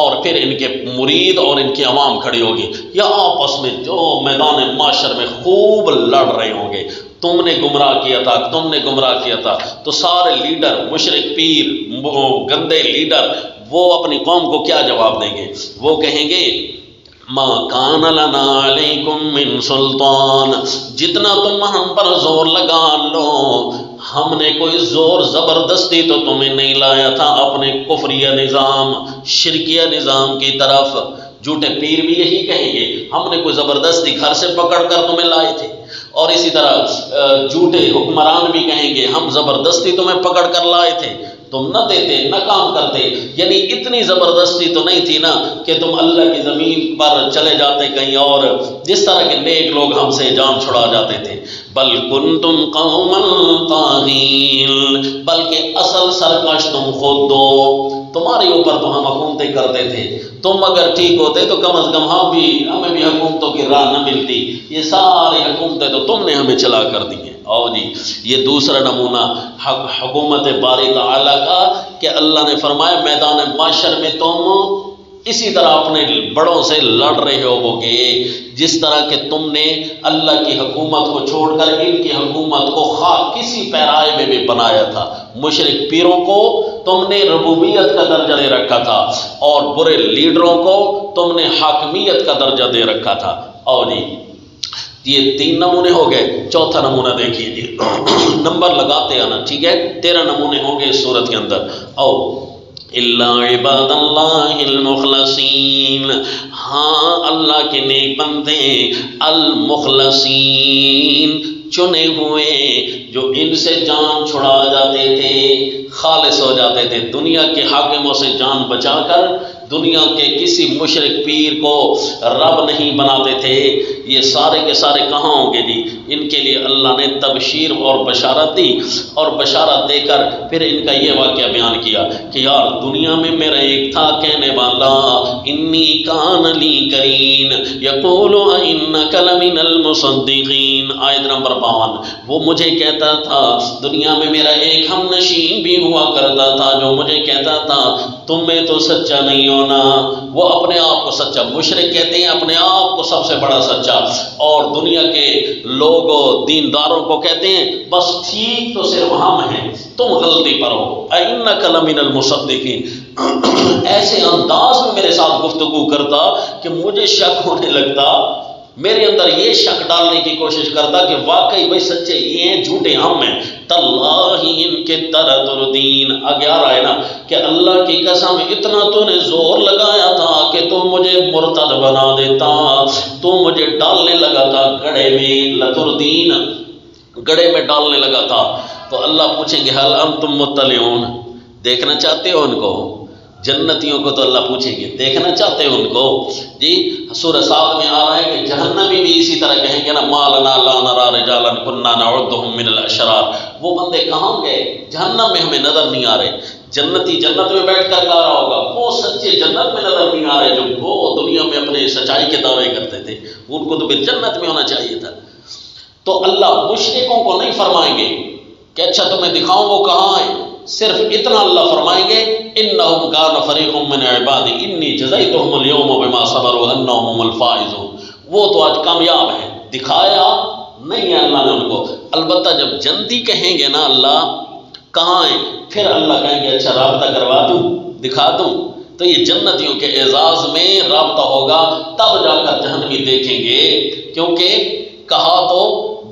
S1: اور پھر ان کے مرید اور ان کی عوام کھڑی ہوگی، یا آپس میں جو میدان معاشر میں خوب لڑ رہے ہوں گے، تم نے گمراہ کیا تھا، تم نے گمراہ کیا تھا، تو سارے لیڈر، مشرک پیر، گندے لیڈر، وہ اپنی قوم کو کیا جواب دیں گے؟ وہ کہیں گے ما کان لنا علیکم من سلطان، جتنا تم ہم پر زور لگا لو، ہم نے کوئی زور زبردستی تو تمہیں نہیں لایا تھا اپنے کفریہ نظام، شرکیہ نظام کی طرف۔ جھوٹے پیر بھی یہی کہیں گے، ہم نے کوئی زبردستی گھر سے پکڑ کر تمہیں لائے تھے، اور اسی طرح جھوٹے حکمران بھی کہیں گے ہم زبردستی تمہیں پکڑ کر لائے تھے، تم نہ دیتے نہ کام کرتے، یعنی اتنی زبردستی تو نہیں تھی نا کہ تم اللہ کی زمین پر چلے جاتے کہیں اور جس طرح کے نیک لوگ ہم سے جان چھڑا جاتے تھے۔ بل کنتم قوما طاغین، بلکہ اصل سرکش تم خود دو، تمہارے اوپر تو ہم حکومتیں کرتے تھے، تم اگر ٹھیک ہوتے تو کم از کم ہمیں بھی حکومتوں کی راہ نہ ملتی، یہ ساری حکومتیں تو تم نے ہمیں چلا کر دی ہیں۔ اور جی یہ دوسرا نمونہ حکومت باری تعالیٰ کا کہ اللہ نے فرمایا میدان معاشر میں تم اسی طرح اپنے بڑوں سے لڑ رہے ہوگے جس طرح کہ تم نے اللہ کی حکومت کو چھوڑ کر ان کی حکومت کو خواہ کسی پیرائے میں بھی بنایا تھا۔ مشرک پیروں کو تم نے ربوبیت کا درجہ دے رکھا تھا اور برے لیڈروں کو تم نے حاکمیت کا درجہ دے رکھا تھا۔ اور جی یہ 3 نمونے ہو گئے، چوتھا نمونہ دیکھیے جی، نمبر لگاتے آنا، ٹھیک ہے؟ 13 نمونے ہوں گے اس صورت کے اندر۔ او الا عباد اللہ المخلصین، ہاں اللہ کے نیک بندے المخلصین، چنے ہوئے جو ان سے جان چھڑا جاتے تھے، خالص ہو جاتے تھے، دنیا کے حاکموں سے جان بچا کر دنیا کے کسی مشرک پیر کو رب نہیں بناتے تھے، یہ سارے کے سارے کہاں ہوں گے جی؟ ان کے لیے اللہ نے تبشیر اور بشارت دی، اور بشارت دے کر پھر ان کا یہ واقعہ بیان کیا کہ یار دنیا میں میرا ایک تھا کہنے والا، انی کان لی کرین یقول انک لمن المصدقین، آیت نمبر 52، وہ مجھے کہتا تھا، دنیا میں میرا ایک ہم نشین بھی ہوا کرتا تھا جو مجھے کہتا تھا تم میں تو سچا نہیں ہونا، وہ اپنے آپ کو سچا، مشرک کہتے ہیں اپنے آپ کو سب سے بڑا سچا، اور دنیا کے لوگوں دینداروں کو کہتے ہیں بس ٹھیک تو صرف ہم ہیں، تم غلطی پر ہو، اِنَّكَ لَمِنَ الْمُصَدِّقِينَ، ایسے انداز میں میرے ساتھ گفتگو کرتا کہ مجھے شک ہونے لگتا، میرے اندر یہ شک ڈالنے کی کوشش کرتا کہ واقعی بھائی سچے یہ ہیں، جھوٹے ہم ہیں، تاللہ ان کے تردین، آگے آ رہا ہے نا کہ اللہ کی قسم اتنا تو نے زور لگایا تھا کہ تو مجھے مرتد بنا دیتا، تو مجھے ڈالنے لگا تھا گڑھے میں، لتردین گڑھے میں ڈالنے لگا تھا۔ تو اللہ پوچھیں گے حل انتم مطلعون، دیکھنا چاہتے ہو ان کو؟ جنتیوں کو تو اللہ پوچھیں گے دیکھنا چاہتے ہیں ان کو؟ جی سورہ صاد میں آ رہا ہے کہ جہنمی بھی اسی طرح کہیں گے نا، ما لنا لا نرى رجالا كنا نعدهم من الاشرار، وہ بندے کہاں گئے؟ جہنم میں ہمیں نظر نہیں آ رہے۔ جنتی جنت میں بیٹھ کر گا رہا ہوگا، وہ سچے جنت میں نظر نہیں آ رہے جو وہ دنیا میں اپنے سچائی کے دعوے کرتے تھے، ان کو تو پھر جنت میں ہونا چاہیے تھا۔ تو اللہ مشرکوں کو نہیں فرمائیں گے کہ اچھا تمہیں دکھاؤں وہ کہاں ہیں، صرف اتنا اللہ فرمائیں گے انہم کان فریق من عبادی انی جزیتہم اليوم بما صبروا انہم هم الفائزون، وہ تو آج کامیاب ہیں، دکھایا نہیں ہے اللہ نے ان کو۔ البتہ جب جنتی کہیں گے نا اللہ کہاں ہیں، پھر اللہ کہیں گے اچھا رابطہ کروا دوں، دکھا دوں، تو یہ جنتیوں کے اعزاز میں رابطہ ہوگا، تب جا کر جہنمی دیکھیں گے، کیونکہ کہا تو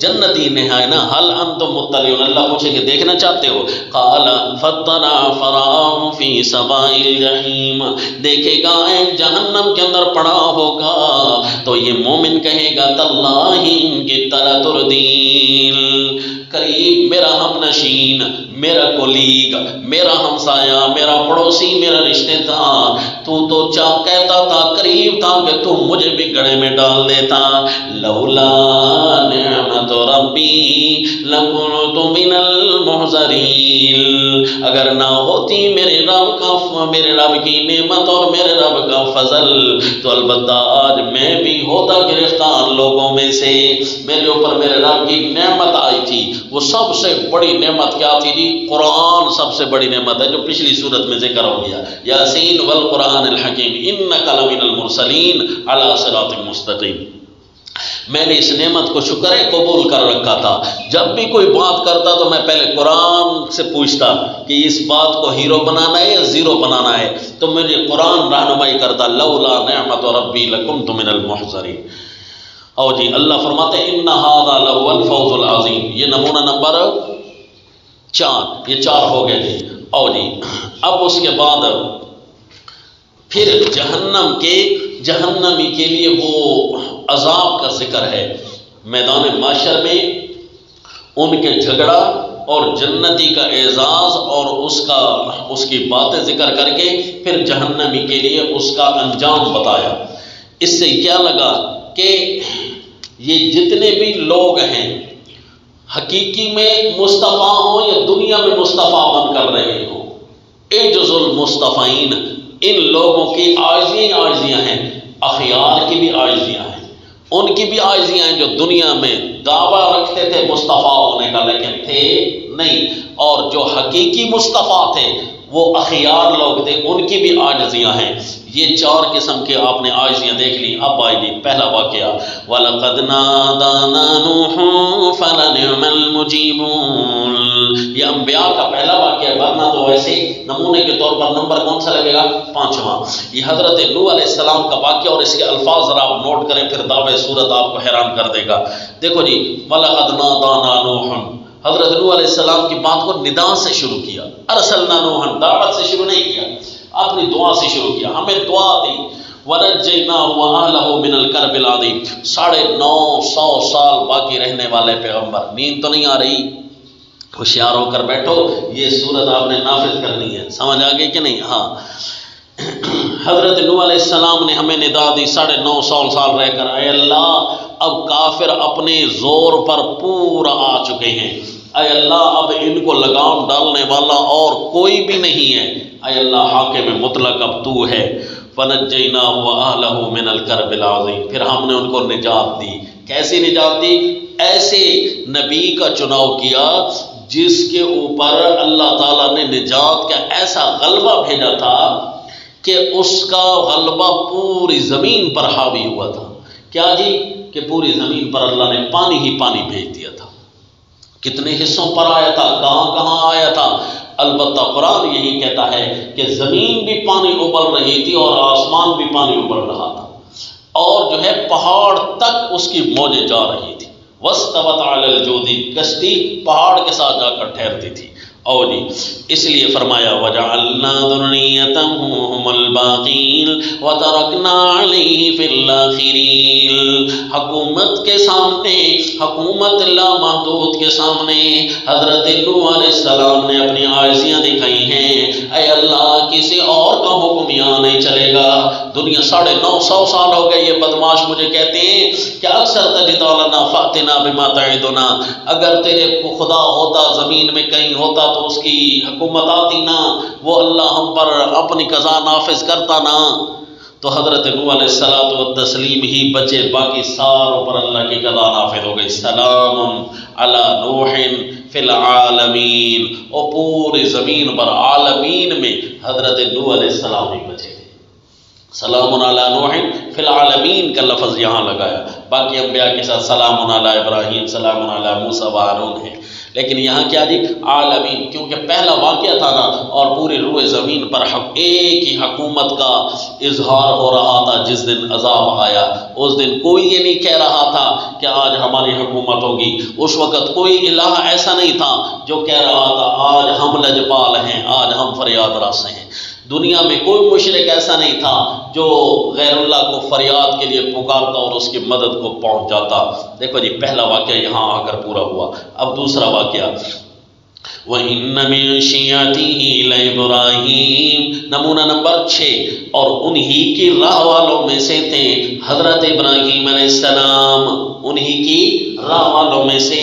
S1: جنتی نے ہے نا، حل انتم مطلعون، اللہ پوچھیں گے دیکھنا چاہتے ہو؟ قال فطلع فرآہ فی سواء الجحیم، دیکھے گا جہنم کے اندر پڑا ہوگا تو یہ مومن کہے گا تاللہ ان کی طرح تردین، قریب میرا ہم نشین، میرا کولیگ، میرا ہمسایہ، میرا پڑوسی، میرا رشتہ دار، تو چاہ کہتا تھا قریب تھا کہ تم مجھے بھی گڑھے میں ڈال دیتا، لولا نعمت ربی لکنت من المحضرین، اگر نہ ہوتی میرے رب کی نعمت اور میرے رب کا فضل تو البتہ آج میں بھی ہوتا گرفتار لوگوں میں سے۔ میرے اوپر میرے رب کی نعمت آئی تھی، وہ سب سے بڑی نعمت کیا تھی جی؟ قرآن سب سے بڑی نعمت ہے جو پچھلی صورت میں ذکر ہو گیا، یاسین والقرآن الحکیم انک لمن المرسلین علی صراط مستقیم۔ میں نے اس نعمت کو شکر قبول کر رکھا تھا۔ جب بھی کوئی بات کرتا تو میں پہلے قرآن سے پوچھتا کہ اس بات کو ہیرو بنانا ہے یا زیرو بنانا ہے، تو مجھے قرآن رہنمائی کرتا، لولا نعمت ربی لکنت من المحضرین۔ اور جی اللہ فرماتے ہیں ان ھذا لہو الفوز العظیم، یہ نمونہ نمبر 4، یہ 4 ہو گئے جی۔ اور جی اب اس کے بعد پھر جہنمی کے لیے وہ عذاب کا ذکر ہے۔ میدان معاشر میں ان کے جھگڑا اور جنتی کا اعزاز اور اس کی باتیں ذکر کر کے پھر جہنمی کے لیے اس کا انجام بتایا۔ اس سے کیا لگا کہ یہ جتنے بھی لوگ ہیں حقیقی میں مصطفیٰ ہوں یا دنیا میں مصطفیٰ بن کر رہے ہوں، اعجز المصطفین، ان لوگوں کی عاجزیاں ہیں، اخیار کی بھی عاجزیاں ہیں، ان کی بھی عاجزیاں ہیں جو دنیا میں دعویٰ رکھتے تھے مصطفیٰ ہونے کا لیکن تھے نہیں، اور جو حقیقی مصطفیٰ تھے وہ اخیار لوگ تھے، ان کی بھی عاجزیاں ہیں۔ یہ 4 قسم کے آپ نے عاجزیاں دیکھ لی۔ اب آئی جی پہلا واقعہ، وَلَقَدْ نَادَانَا نُوحٌ فَلَنِعْمَ الْمُجِيبُونَ، یہ انبیاء کا پہلا واقعہ، ورنہ تو ویسے نمونے کے طور پر نمبر کون سا لگے گا؟ 5واں۔ یہ حضرت نوح علیہ السلام کا واقعہ اور اس کے الفاظ ذرا آپ نوٹ کریں، پھر دعوے صورت آپ کو حیران کر دے گا۔ دیکھو جی وَلَقَدْ نَادَانَا نُوحٌ، حضرت نوح علیہ السلام کی بات کو ندا سے شروع کیا، ارسلنا نوحًا، دعوت سے شروع نہیں کیا، اپنی دعا سے شروع کیا، ہمیں دعا دی، وَنَجَّيْنَاهُ وَأَهْلَهُ مِنَ الْكَرْبِ الْعَظِيمِ، 950 سال باقی رہنے والے پیغمبر۔ نیند تو نہیں آ رہی؟ ہوشیار ہو کر بیٹھو، یہ صورت آپ نے نافذ کرنی ہے، سمجھ آگے کہ نہیں؟ ہاں، حضرت نوح علیہ السلام نے ہمیں ندا دی 950 سال رہ کر، اے اللہ اب کافر اپنے زور پر پورا آ چکے ہیں، اے اللہ اب ان کو لگام ڈالنے والا اور کوئی بھی نہیں ہے، اے اللہ حاکم مطلق اب تو ہے۔ فَنَجَّيْنَاهُ وَأَهْلَهُ مِنَ الْكَرْبِ الْعَظِيمِ، پھر ہم نے ان کو نجات دی۔ کیسی نجات دی؟ ایسے نبی کا چناؤ کیا جس کے اوپر اللہ تعالیٰ نے نجات کا ایسا غلبہ بھیجا تھا کہ اس کا غلبہ پوری زمین پر حاوی ہوا تھا۔ کیا جی؟ کہ پوری زمین پر اللہ نے پانی ہی پانی بھیج دیا تھا۔ کتنے حصوں پر آیا تھا، کہاں کہاں آیا تھا؟ البتہ قرآن یہی کہتا ہے کہ زمین بھی پانی ابل رہی تھی اور آسمان بھی پانی ابل رہا تھا، اور جو ہے پہاڑ تک اس کی موجیں جا رہی تھی۔ وَاسْتَوَتْ عَلَى الْجُودِ، کشتی پہاڑ کے ساتھ جا کر ٹھہرتی تھی۔ اور جی اس لیے فرمایا وَجَعَلْنَا ذُرِّيَّتَهُ هُمُ الْبَاقِينَ وَتَرَكْنَا عَلَيْهِ فِي الْآخِرِينَ، حکومت کے سامنے، حکومت لامحدود کے سامنے حضرت نوح علیہ السلام نے اپنی عاجزیاں دکھائی ہیں۔ اے اللہ کسی اور کا حکم یہاں نہیں چلے گا۔ دنیا 950 سال ہو گئے، یہ بدماش مجھے کہتے ہیں کہ اکثر تجد لنا فاتنا بما تعدنا، اگر تیرے کو خدا ہوتا زمین میں کہیں ہوتا تو اس کی حکومت آتی نا، وہ اللہ ہم پر اپنی قضا نافذ کرتا نا۔ تو حضرت نوح علیہ الصلوۃ والتسلیم ہی بچے، باقی ساروں پر اللہ کی قضا نافذ ہو گئی۔ سلام علی نوح فی العالمین، اور پوری زمین پر عالمین میں حضرت نوح علیہ السلام ہی بچے۔ سلام علی نوح فی العالمین کا لفظ یہاں لگایا، باقی انبیاء کے ساتھ سلام علی ابراہیم، سلام علی موسیٰ و ہارون ہے، لیکن یہاں کیا جی عالمین، کیونکہ پہلا واقعہ تھا نا، اور پوری روئے زمین پر ایک ہی حکومت کا اظہار ہو رہا تھا۔ جس دن عذاب آیا اس دن کوئی یہ نہیں کہہ رہا تھا کہ آج ہماری حکومت ہوگی، اس وقت کوئی الہ ایسا نہیں تھا جو کہہ رہا تھا آج ہم لجپال ہیں، آج ہم فریاد رس ہیں۔ دنیا میں کوئی مشرک ایسا نہیں تھا جو غیر اللہ کو فریاد کے لیے پکارتا اور اس کی مدد کو پہنچ جاتا۔ دیکھو جی پہلا واقعہ یہاں آ کر پورا ہوا۔ اب دوسرا واقعہ، وَإِنَّ مِن شِيَعَتِهِ لَإِبْرَاهِيمَ، نمونہ نمبر 6، اور انہی کی راہ والوں میں سے تھے حضرت ابراہیم علیہ السلام، انہی کی والوں میں سے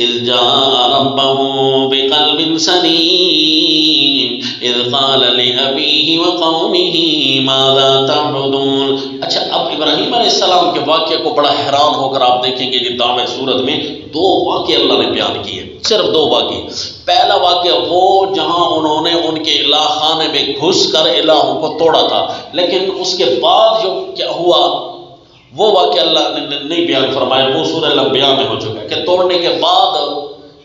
S1: اذ جاء ربہ بقلب سلیم اذ قال لأبیہ وقومہ ماذا تعبدون۔ اچھا، اب ابراہیم علیہ السلام کے واقعے کو بڑا حیران ہو کر آپ دیکھیں گے کہ دعوے سورت میں 2 واقعے اللہ نے بیان کیے، صرف 2 واقعے۔ پہلا واقعہ وہ جہاں انہوں نے ان کے الہ خانے میں گھس کر الہوں کو توڑا تھا، لیکن اس کے بعد جو کیا ہوا وہ واقعہ اللہ نے نہیں بیان فرمایا، وہ سورہ الانبیاء میں ہو چکا ہے کہ توڑنے کے بعد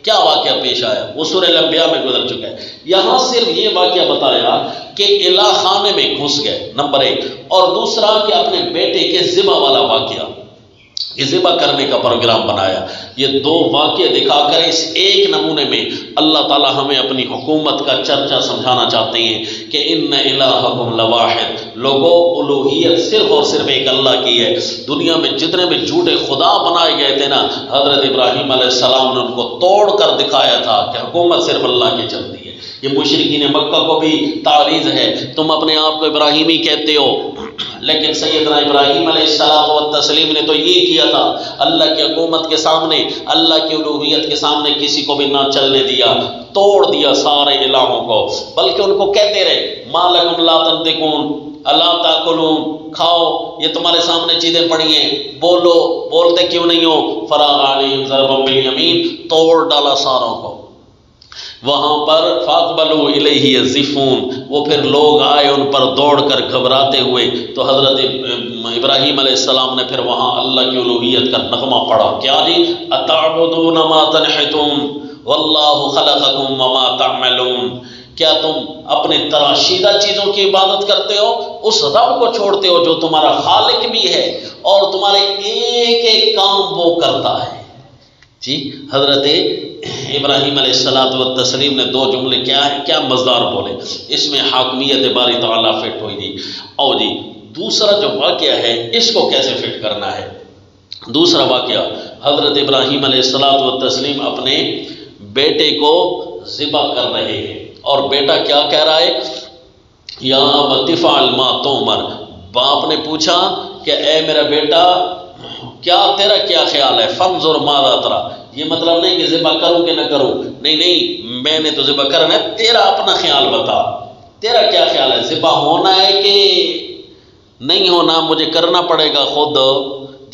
S1: کیا واقعہ پیش آیا، وہ سورہ الانبیاء میں گزر چکا ہے۔ یہاں صرف یہ واقعہ بتایا کہ الہ خانے میں گھس گئے، نمبر 1، اور دوسرا کہ اپنے بیٹے کے ذبح والا واقعہ، یہ ذبح کرنے کا پروگرام بنایا۔ یہ 2 واقعے دکھا کر اس ایک نمونے میں اللہ تعالی ہمیں اپنی حکومت کا چرچا سمجھانا چاہتے ہیں کہ ان الہکم لواحد، لوگوں الوہیت صرف اور صرف ایک اللہ کی ہے۔ دنیا میں جتنے بھی جھوٹے خدا بنائے گئے تھے نا، حضرت ابراہیم علیہ السلام نے ان کو توڑ کر دکھایا تھا کہ حکومت صرف اللہ کی چلتی ہے۔ یہ مشرکین مکہ کو بھی تعریض ہے، تم اپنے آپ کو ابراہیمی کہتے ہو، لیکن سیدنا ابراہیم علیہ السلام و تسلیم نے تو یہ کیا تھا، اللہ کی حکومت کے سامنے، اللہ کی الوہیت کے سامنے کسی کو بھی نہ چلنے دیا، توڑ دیا سارے الہوں کو، بلکہ ان کو کہتے رہے ما لکم لا تنطقون الا تاکلون، کھاؤ، یہ تمہارے سامنے چیزیں پڑی ہیں، بولو، بولتے کیوں نہیں ہو؟ فراغ علیہم ضربا بالیمین، توڑ ڈالا ساروں کو۔ وہاں پر فاقبلوا الیہ یزفون، وہ پھر لوگ آئے ان پر دوڑ کر گھبراتے ہوئے، تو حضرت ابراہیم علیہ السلام نے پھر وہاں اللہ کی الوہیت کا نغمہ پڑھا، کیا جی؟ اتعبدون ما تنحتون واللہ خلقکم وما تعملون، کیا تم اپنے تراشیدہ چیزوں کی عبادت کرتے ہو، اس رب کو چھوڑتے ہو جو تمہارا خالق بھی ہے اور تمہارے ایک ایک کام وہ کرتا ہے۔ جی، حضرت ابراہیم علیہ السلام نے 2 جملے کیا مزدار بولے، اس میں حاکمیت باری تعالیٰ فٹ ہوئی جی۔ اور جی دوسرا جو واقعہ ہے اس کو کیسے فٹ کرنا ہے؟ دوسرا واقعہ، حضرت ابراہیم علیہ السلام اپنے بیٹے کو ذبح کر رہے ہیں، اور بیٹا کیا کہہ رہا ہے؟ یا ابت افعل ما تؤمر، باپ نے پوچھا کہ اے میرا بیٹا تیرا کیا خیال ہے؟ فانظر ماذا تری، یہ مطلب نہیں کہ ذبح کروں کہ نہ کروں، نہیں، میں نے تو ذبح کرنا ہے، تیرا اپنا خیال بتا، تیرا کیا خیال ہے؟ ذبح ہونا ہے کہ نہیں ہونا؟ مجھے کرنا پڑے گا خود۔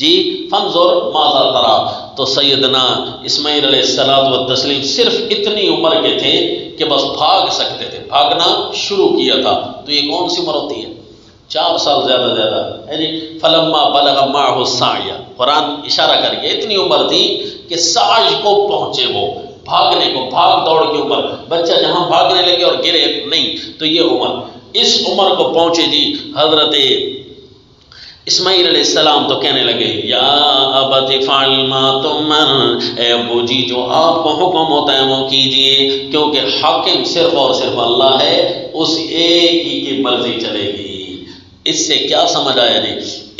S1: جی، فانظر ماذا تری، تو سیدنا اسماعیل علیہ السلام صرف اتنی عمر کے تھے کہ بس بھاگ سکتے تھے، بھاگنا شروع کیا تھا، تو یہ کون سی عمر ہوتی ہے؟ 4 سال زیادہ ہے جی۔ فلما بلغ معه السعی، قرآن اشارہ کر کے اتنی عمر تھی کہ سعی کو پہنچے، وہ بھاگنے کو، بھاگ دوڑ کی عمر، بچہ جہاں بھاگنے لگے اور گرے نہیں، تو یہ عمر، اس عمر کو پہنچے جی حضرت اسماعیل علیہ السلام، تو کہنے لگے یا ابت افعل ما تؤمر، اے ابو جی جو آپ کو حکم ہوتا ہے وہ کیجئے، کیونکہ حاکم صرف اور صرف اللہ ہے، اس ایک ہی کی مرضی چلے گی۔ اس سے کیا سمجھ آیا جی؟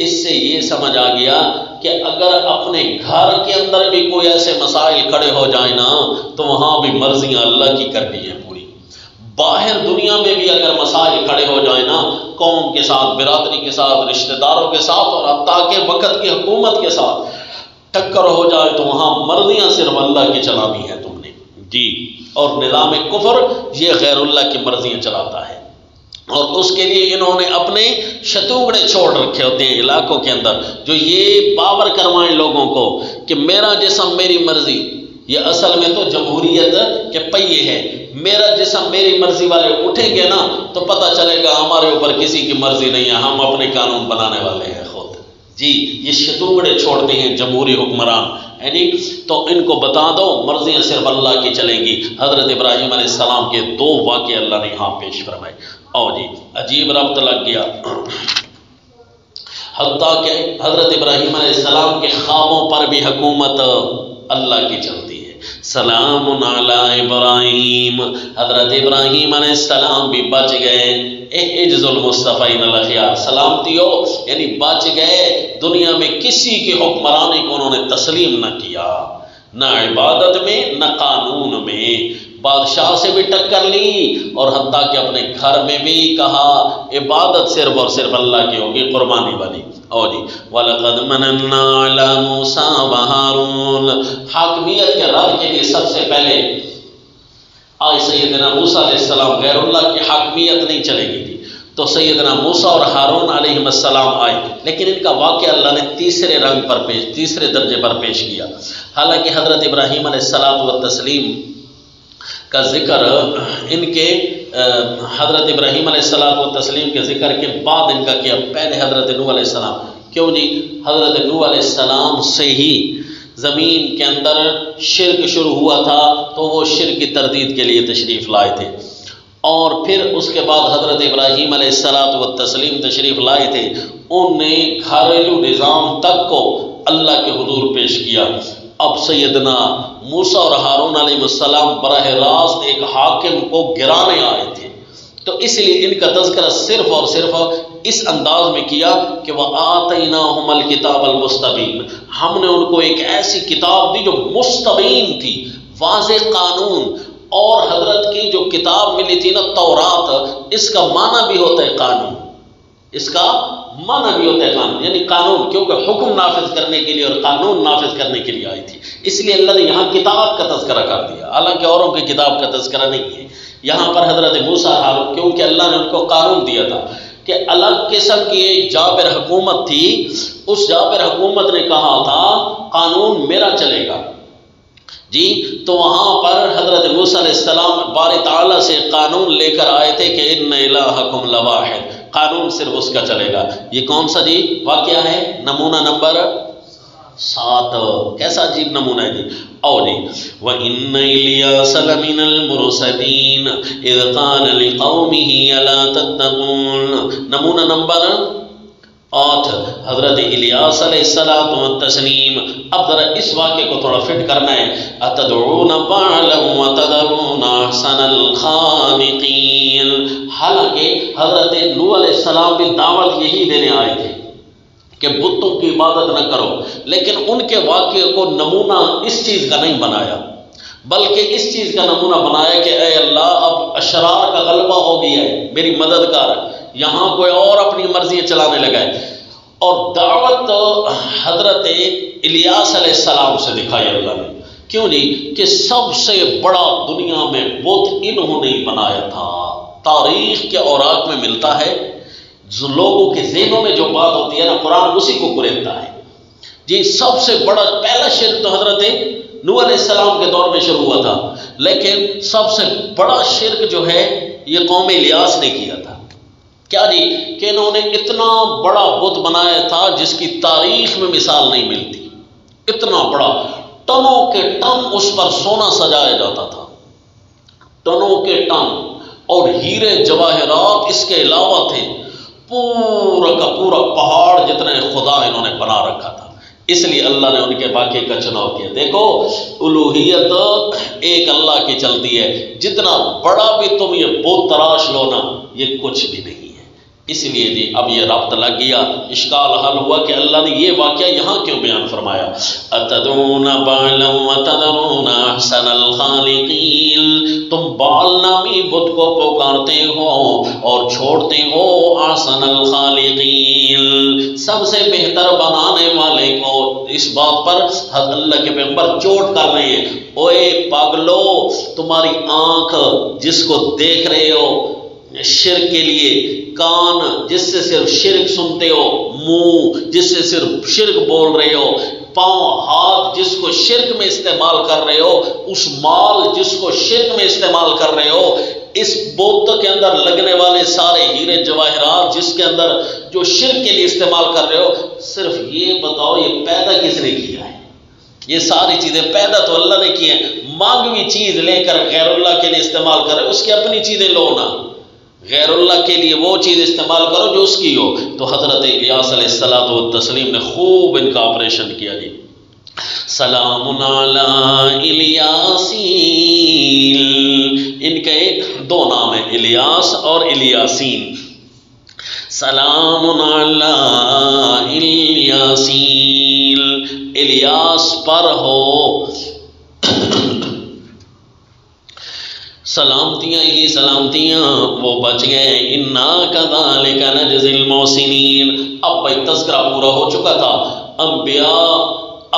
S1: اس سے یہ سمجھ آ گیا کہ اگر اپنے گھر کے اندر بھی کوئی ایسے مسائل کھڑے ہو جائیں نا، تو وہاں بھی مرضیاں اللہ کی کرنی ہے پوری۔ باہر دنیا میں بھی اگر مسائل کھڑے ہو جائیں نا، قوم کے ساتھ، برادری کے ساتھ، رشتہ داروں کے ساتھ، اور حتیٰ کہ وقت کی حکومت کے ساتھ ٹکر ہو جائے، تو وہاں مرضیاں صرف اللہ کی چلانی ہے تم نے جی۔ اور نظام کفر یہ غیر اللہ کی مرضیاں چلاتا ہے، اور اس کے لیے انہوں نے اپنے شتوگڑے چھوڑ رکھے ہوتے ہیں علاقوں کے اندر، جو یہ باور کروائیں لوگوں کو کہ میرا جسم میری مرضی۔ یہ اصل میں تو جمہوریت کے پہیے ہے، میرا جسم میری مرضی والے اٹھیں گے نا تو پتہ چلے گا ہمارے اوپر کسی کی مرضی نہیں ہے، ہم اپنے قانون بنانے والے ہیں خود جی۔ یہ شتوگڑے چھوڑتے ہیں جمہوری حکمران ہے جی، تو ان کو بتا دو مرضیاں صرف اللہ کی چلیں گی۔ حضرت ابراہیم علیہ السلام کے 2 واقعے اللہ نے یہاں پیش فرمائے، اور جی عجیب ربط لگ گیا، حتیٰ کہ حضرت ابراہیم علیہ السلام کے خوابوں پر بھی حکومت اللہ کی چلتی ہے۔ سلام علی ابراہیم، حضرت ابراہیم علیہ السلام بھی بچ گئے، اعجز المصطفین الاخیار، سلامتی ہو، یعنی بچ گئے، دنیا میں کسی کی حکمرانی کو انہوں نے تسلیم نہ کیا، نہ عبادت میں نہ قانون میں، بادشاہ سے بھی ٹکر لی، اور حتیٰ کہ اپنے گھر میں بھی کہا عبادت صرف اور صرف اللہ کی ہوگی، قربانی والی۔ اور جی وَلَقَدْ مَنَنَّا عَلَى مُوسَىٰ وَهَارُونَ، حاکمیت کے رد کے لیے سب سے پہلے آج سیدنا موسیٰ علیہ السلام، غیر اللہ کی حاکمیت نہیں چلے گی تھی، تو سیدنا موسیٰ اور ہارون علیہ السلام آئے، لیکن ان کا واقعہ اللہ نے تیسرے رنگ پر تیسرے درجے پر پیش کیا۔ حالانکہ حضرت ابراہیم علیہ السلام والتسلیم کا ذکر ان کے حضرت ابراہیم علیہ السلام والتسلیم کے ذکر کے بعد ان کا کیا، پہلے حضرت نوح علیہ السلام، کیوں جی حضرت نوح علیہ السلام سے ہی زمین کے اندر شرک شروع ہوا تھا، تو وہ شرک کی تردید کے لیے تشریف لائے تھے، اور پھر اس کے بعد حضرت ابراہیم علیہ السلام والتسلیم تشریف لائے تھے، ان نے گھریلو نظام تک کو اللہ کے حضور پیش کیا۔ اب سیدنا موسیٰ اور ہارون علیہ السلام براہ راست ایک حاکم کو گرانے آئے تھے، تو اس لیے ان کا تذکرہ صرف اور صرف اس انداز میں کیا کہ وَآتَيْنَاهُمَ الْكِتَابَ الْمُسْتَبِينَ، ہم نے ان کو ایک ایسی کتاب دی جو مستبین تھی، واضح قانون، اور حضرت کی جو کتاب ملی تھی نا تورات، اس کا معنی بھی ہوتا ہے قانون، اس کا معنی بھی ہوتا ہے قانون، یعنی قانون، کیونکہ حکم نافذ کرنے کے لیے اور قانون نافذ کرنے کے لیے آئی تھی، اس لیے اللہ نے یہاں کتاب کا تذکرہ کر دیا، حالانکہ اوروں کی کتاب کا تذکرہ نہیں ہے یہاں پر حضرت موسیٰ ہارون، کیونکہ اللہ نے ان کو قانون دیا تھا کہ الگ قسم کی ایک جابر حکومت تھی، اس جابر حکومت نے کہا تھا قانون میرا چلے گا جی، تو وہاں پر حضرت موسیٰ علیہ السلام باری تعالیٰ سے قانون لے کر آئے تھے کہ ان الہکم لواحد، قانون صرف اس کا چلے گا۔ یہ کون سا جی واقعہ ہے؟ نمونہ نمبر 7، کیسا عجیب نمونہ ہے جی، اور جی وَإِنَّ إِلْيَاسَ لَمِنَ الْمُرْسَلِينَ إِذْ قَالَ لِقَوْمِهِ أَلَا تَتَّقُونَ، نمونہ نمبر 8، حضرت الیاس علیہ السلام والتسلیم۔ اب ذرا اس واقعے کو تھوڑا فٹ کرنا ہے، أَتَدْعُونَ بَعْلًا وَتَذَرُونَ أَحْسَنَ الْخَالِقِينَ، حالانکہ حضرت نوح علیہ السلام بھی دعوت یہی دینے آئے تھے کہ بتوں کی عبادت نہ کرو، لیکن ان کے واقعے کو نمونہ اس چیز کا نہیں بنایا، بلکہ اس چیز کا نمونہ بنایا کہ اے اللہ اب اشرار کا غلبہ ہو گیا ہے، میری مدد کر، یہاں کوئی اور اپنی مرضی چلانے لگا ہے، اور دعوت حضرت الیاس علیہ السلام سے دکھائی اللہ نے، کیوں جی کہ سب سے بڑا دنیا میں بت انہوں نے بنایا تھا، تاریخ کے اوراق میں ملتا ہے، لوگوں کے ذہنوں میں جو بات ہوتی ہے نا قرآن اسی کو کریتا ہے جی۔ سب سے بڑا پہلا شرک تو حضرت نوح علیہ السلام کے دور میں شروع ہوا تھا، لیکن سب سے بڑا شرک جو ہے یہ قوم الیاس نے کیا تھا، کیا جی کہ انہوں نے اتنا بڑا بت بنایا تھا جس کی تاریخ میں مثال نہیں ملتی، اتنا بڑا، ٹنوں کے ٹن اس پر سونا سجایا جاتا تھا، ٹنوں کے ٹن، اور ہیرے جواہرات اس کے علاوہ تھے، پورا کا پورا پہاڑ جتنے خدا انہوں نے بنا رکھا تھا، اس لیے اللہ نے ان کے واقعے کا چناؤ کیا۔ دیکھو الوہیت ایک اللہ کی چلتی ہے، جتنا بڑا بھی تم یہ بت تراش لو نا یہ کچھ بھی نہیں ہے، اس لیے جی اب یہ ربط لگ گیا، اشکال حل ہوا کہ اللہ نے یہ واقعہ یہاں کیوں بیان فرمایا، اتدعون بعلا وتذرون احسن الخالقین، تم بال نامی بت کو پکارتے ہو اور چھوڑتے ہو احسن الخالقین، سب سے بہتر بنانے والے کو۔ اس بات پر اللہ کے پیغمبر چوٹ کر رہے ہیں، اوے پاگلو، تمہاری آنکھ جس کو دیکھ رہے ہو شرک کے لیے، کان جس سے صرف شرک سنتے ہو، منہ جس سے صرف شرک بول رہے ہو، پاؤں ہاتھ جس کو شرک میں استعمال کر رہے ہو، اس مال جس کو شرک میں استعمال کر رہے ہو، اس بت کے اندر لگنے والے سارے ہیرے جواہرات جس کے اندر جو شرک کے لیے استعمال کر رہے ہو، صرف یہ بتاؤ یہ پیدا کس نے کیا ہے؟ یہ ساری چیزیں پیدا تو اللہ نے کی ہیں، مانگوی چیز لے کر غیر اللہ کے لیے استعمال کر رہے ہو، اس کی اپنی چیزیں لو نا، غیر اللہ کے لیے وہ چیز استعمال کرو جو اس کی ہو۔ تو حضرت الیاس علیہ السلام والتسلیم نے خوب ان کا آپریشن کیا جی، سلام علی الیاسین، ان کے دو نام ہیں الیاس اور الیاسین، سلام علی الیاسین، الیاس پر ہو سلامتیاں ہی سلامتیاں، وہ بچ گئے۔ اِنَّا كَذَلِكَ نَجْزِي الْمُحْسِنِينَ۔ اب بھائی تذکرہ پورا ہو چکا تھا، انبیاء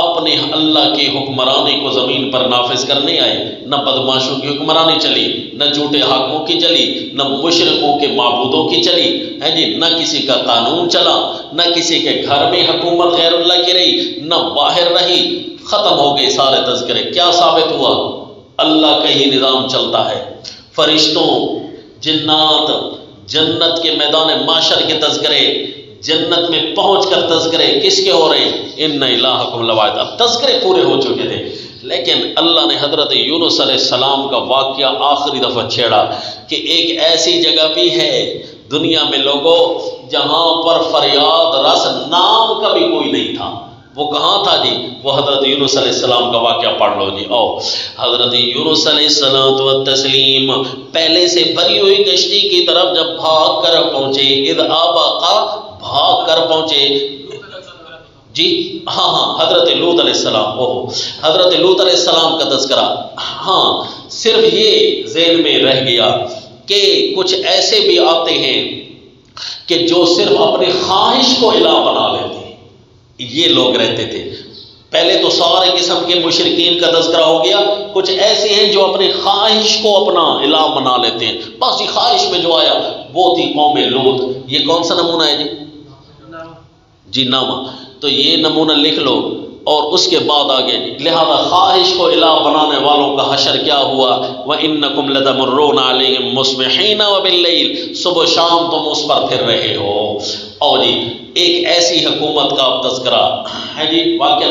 S1: اپنے اللہ کی حکمرانی کو زمین پر نافذ کرنے آئے، نہ بدماشوں کی حکمرانی چلی، نہ جھوٹے حاکموں کی چلی، نہ مشرکوں کے معبودوں کی چلی، ہے جی، نہ کسی کا قانون چلا، نہ کسی کے گھر میں حکومت غیر اللہ کی رہی، نہ باہر رہی، ختم ہو گئے سارے تذکرے۔ کیا ثابت ہوا؟ اللہ کا ہی نظام چلتا ہے۔ فرشتوں، جنات، جنت کے میدان معاشر کے تذکرے، جنت میں پہنچ کر تذکرے کس کے ہو رہے ہیں؟ اِنَّ إِلَٰهَكُمْ لَوَاحِدٌ۔ اب تذکرے پورے ہو چکے تھے، لیکن اللہ نے حضرت یونس علیہ السلام کا واقعہ آخری دفعہ چھیڑا کہ ایک ایسی جگہ بھی ہے دنیا میں لوگوں جہاں پر فریاد رس نام کا بھی کوئی نہیں تھا۔ وہ کہاں تھا جی؟ وہ حضرت یونس علیہ السلام کا واقعہ پڑھ لو جی۔ آؤ، حضرت یونس علیہ السلام و تسلیم پہلے سے بھری ہوئی کشتی کی طرف جب بھاگ کر پہنچے، اذ آبقا، بھاگ کر پہنچے جی، ہاں حضرت لوط علیہ السلام، حضرت لوط علیہ السلام کا تذکرہ۔ ہاں، صرف یہ ذہن میں رہ گیا کہ کچھ ایسے بھی آتے ہیں کہ جو صرف اپنی خواہش کو الہ بنا لیتے ہیں، یہ لوگ رہتے تھے۔ پہلے تو سارے قسم کے مشرکین کا تذکرہ ہو گیا، کچھ ایسے ہیں جو اپنی خواہش کو اپنا الہ بنا لیتے ہیں، بس یہ خواہش میں جو آیا وہ تھی قوم لوط۔ یہ کون سا نمونہ ہے جی؟ نامہ۔ تو یہ نمونہ لکھ لو اور اس کے بعد آگے جی، لہذا خواہش کو الہ بنانے والوں کا حشر کیا ہوا؟ وَإِنَّكُمْ لَتَمُرُّونَ عَلَيْهِمْ مُصْبِحِينَ وَبِاللَّيْلِ، صبح شام تم اس پر پھر رہے ہو۔ اور جی ایک ایسی حکومت کا تذکرہ ہے جی، واقعہ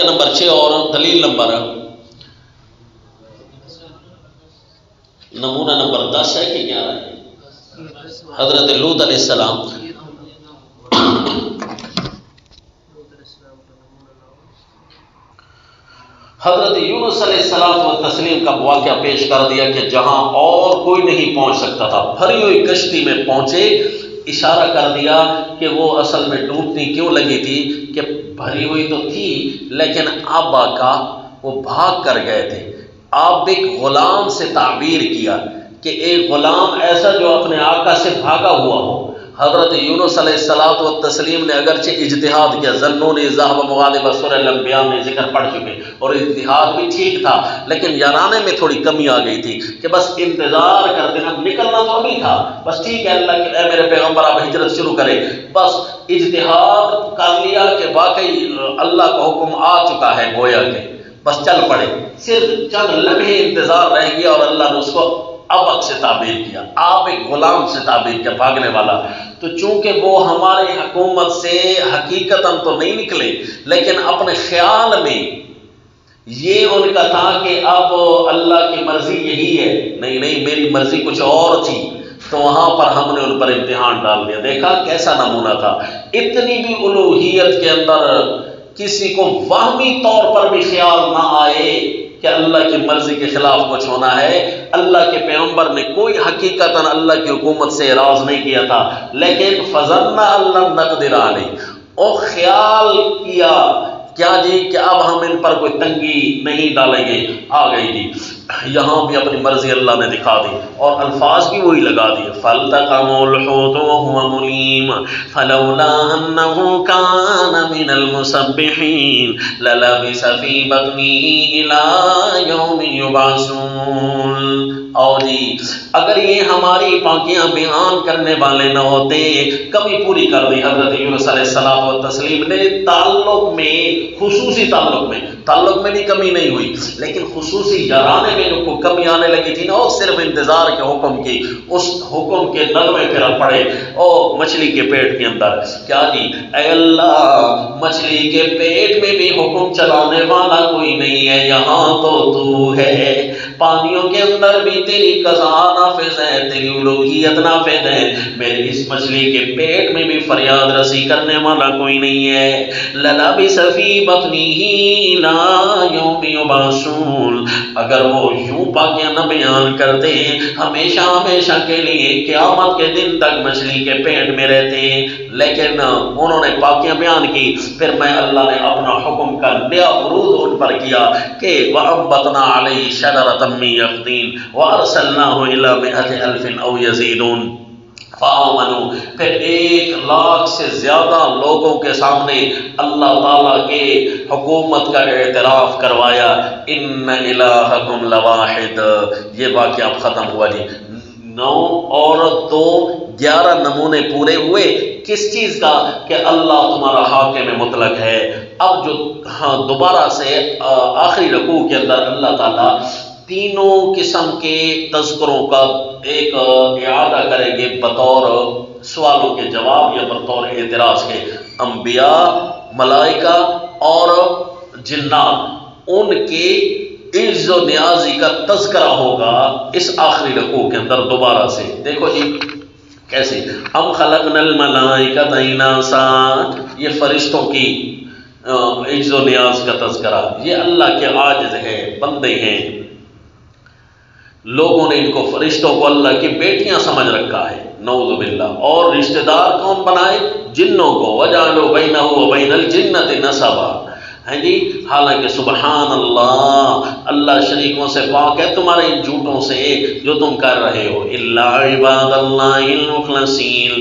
S1: نمبر 6 اور دلیل نمبر، نمونہ نمبر 10 ہے کہ 11 ہے؟ حضرت لوط علیہ السلام۔ حضرت یونس علیہ السلام و تسلیم کا واقعہ پیش کر دیا کہ جہاں اور کوئی نہیں پہنچ سکتا تھا، بھری ہوئی کشتی میں پہنچے، اشارہ کر دیا کہ وہ اصل میں ڈوبنے کیوں لگی تھی کہ بھری ہوئی تو تھی لیکن آبا کا وہ بھاگ کر گئے تھے۔ آپ ایک غلام سے تعبیر کیا کہ ایک غلام ایسا جو اپنے آقا سے بھاگا ہوا ہو۔ حضرت یونس علیہ السلام و تسلیم نے اگرچہ اجتہاد کیا، ظنون ذہب مغاضبا، سورہ الانبیاء میں ذکر پڑھ چکے، اور اجتہاد بھی ٹھیک تھا، لیکن یارانے میں تھوڑی کمی آ گئی تھی کہ بس انتظار کر دینا، نکلنا تو ابھی تھا، بس ٹھیک ہے اللہ کے اے میرے پیغمبر آپ ہجرت شروع کریں، بس اجتہاد کر لیا کہ واقعی اللہ کا حکم آ چکا ہے گویا کہ بس چل پڑے، صرف چند لمحے انتظار رہ گیا اور اللہ نے اس کو ابق سے تعبیر کیا، آپ ایک غلام سے تعبیر کیا، بھاگنے والا۔ تو چونکہ وہ ہماری حکومت سے حقیقتاً تو نہیں نکلے لیکن اپنے خیال میں یہ ان کا تھا کہ اب اللہ کی مرضی یہی ہے، نہیں میری مرضی کچھ اور تھی، تو وہاں پر ہم نے ان پر امتحان ڈال دیا۔ دیکھا کیسا نمونہ تھا، اتنی بھی الوہیت کے اندر کسی کو وہمی طور پر بھی خیال نہ آئے کہ اللہ کی مرضی کے خلاف کچھ ہونا ہے۔ اللہ کے پیغمبر نے کوئی حقیقتاً اللہ کی حکومت سے اعراض نہیں کیا تھا، لیکن فظنّ ان لن نقدر علیہ، اور خیال کیا کیا جی کہ اب ہم ان پر کوئی تنگی نہیں ڈالیں گے، آ گئی جی، یہاں بھی اپنی مرضی اللہ نے دکھا دی اور الفاظ بھی وہی لگا دیے، فَالْتَقَمَهُ الْحُوتُ وَهُوَ مُلِيمٌ فَلَوْلَا أَنَّهُ كَانَ مِنَ الْمُسَبِّحِينَ لَلَبِثَ فِي بَطْنِهِ إِلَىٰ يَوْمِ يُبْعَثُونَ۔ اور جی اگر یہ ہماری پاکیاں بیان کرنے والے نہ ہوتے، کمی پوری کر دی حضرت یونس علیہ السلام و تسلیم نے، تعلق میں، خصوصی تعلق میں بھی کمی نہیں ہوئی، لیکن خصوصی یارانے میں جو کمی آنے لگی تھی نا، اور صرف انتظار کے حکم کی، اس حکم کے نغمے پھر پڑے اور مچھلی کے پیٹ کے اندر کیا جی، اے اللہ مچھلی کے پیٹ میں بھی حکم چلانے والا کوئی نہیں ہے، یہاں تو ہے، پانیوں کے اندر بھی تیری قضا نافذ ہے، تیری الوہیت نافذ ہے، میرے اس مچھلی کے پیٹ میں بھی فریاد رسی کرنے والا کوئی نہیں ہے۔ لَلَبِثَ فِي بَطْنِهِ إِلَىٰ يَوْمِ يُبْعَثُونَ، اگر وہ یوں پاکیاں نہ بیان کرتے ہمیشہ کے لیے قیامت کے دن تک مچھلی کے پیٹ میں رہتے، لیکن انہوں نے پاکیاں بیان کی، پھر میں اللہ نے اپنا حکم کا نیا عروج ان پر کیا کہ وَأَنبَتْنَا عَلَيْهِ شَجَرَةً مِّن يَقْطِينٍ وَأَرْسَلْنَاهُ إِلَىٰ مِائَةِ أَلْفٍ أَوْ يَزِيدُونَ فآمنوا، پھر 1,00,000 سے زیادہ لوگوں کے سامنے اللہ تعالیٰ کے حکومت کا اعتراف کروایا. ان الہکم لواحد. یہ واقعہ اب ختم ہوا جی. 9 اور 2 11 نمونے پورے ہوئے. کس چیز کا؟ کہ اللہ تمہارا حاکم مطلق ہے. اب جو دوبارہ سے آخری رکوع کے اندر اللہ تعالیٰ تینوں قسم کے تذکروں کا ایک اعادہ کریں گے بطور سوالوں کے جواب یا بطور اعتراض کے. انبیاء، ملائکہ اور جنات، ان کے عز و نیازی کا تذکرہ ہوگا اس آخری رکوع کے اندر دوبارہ سے. دیکھو جی کیسے ام خلقنا الملائکۃ اناسا، یہ فرشتوں کی عز و نیاز کا تذکرہ. یہ اللہ کے عاجز ہے، بندے ہیں. لوگوں نے ان کو فرشتوں کو اللہ کی بیٹیاں سمجھ رکھا ہے، نعوذ باللہ. اور رشتہ دار کون بنائے؟ جنوں کو. وجعلوا بینہ وبین الجنۃ نسبا. ہیں جی، حالانکہ سبحان اللہ، اللہ شریکوں سے پاک ہے تمہارے ان جھوٹوں سے جو تم کر رہے ہو. الا عباد اللہ المخلصین.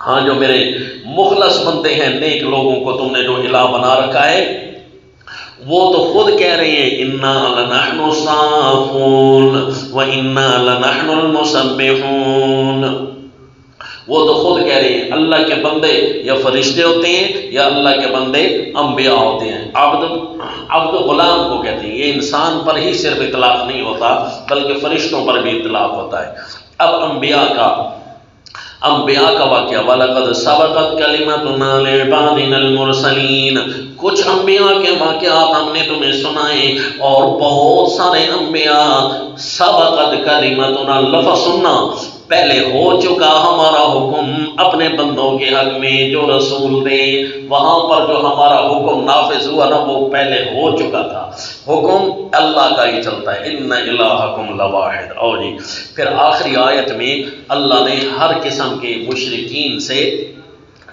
S1: ہاں جو میرے مخلص بندے ہیں، نیک لوگوں کو تم نے جو الہ بنا رکھا ہے، وہ تو خود کہہ رہے ہیں انا لنحن الصافون وانا لنحن المسبحون. وہ تو خود کہہ رہے ہیں اللہ کے بندے یا فرشتے ہوتے ہیں یا اللہ کے بندے انبیاء ہوتے ہیں. عبد غلام کو کہتے ہیں. یہ انسان پر ہی صرف اطلاق نہیں ہوتا بلکہ فرشتوں پر بھی اطلاق ہوتا ہے. اب انبیاء کا واقعہ. وَلَقَدْ سَبَقَتْ كَلِمَتُنَا لِعِبَادِنَا الْمُرْسَلِينَ. کچھ انبیاء کے واقعات ہم نے تمہیں سنائے اور بہت سارے انبیاء. سبقت کلمتنا، لفظ سننا، پہلے ہو چکا ہمارا حکم اپنے بندوں کے حق میں جو رسول تھے. وہاں پر جو ہمارا حکم نافذ ہوا نا وہ پہلے ہو چکا تھا. حکم اللہ کا ہی چلتا ہے. ان الہکم لواحد. اور جی پھر آخری آیت میں اللہ نے ہر قسم کے مشرکین سے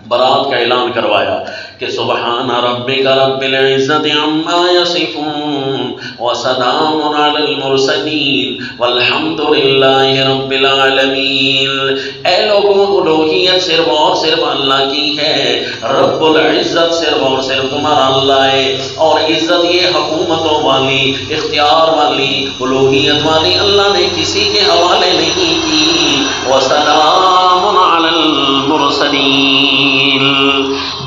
S1: برات کا اعلان کروایا کہ سبحان ربک رب العزت عما یصفون وسلام علی المرسلین والحمد للہ رب العالمین. اے لوگوں، الوہیت صرف اور صرف اللہ کی ہے. رب العزت صرف اور صرف تمہارا اللہ ہے. اور عزت یہ حکومتوں والی، اختیار والی، الوہیت والی اللہ نے کسی کے حوالے نہیں کی. وسلام علی المرسلین.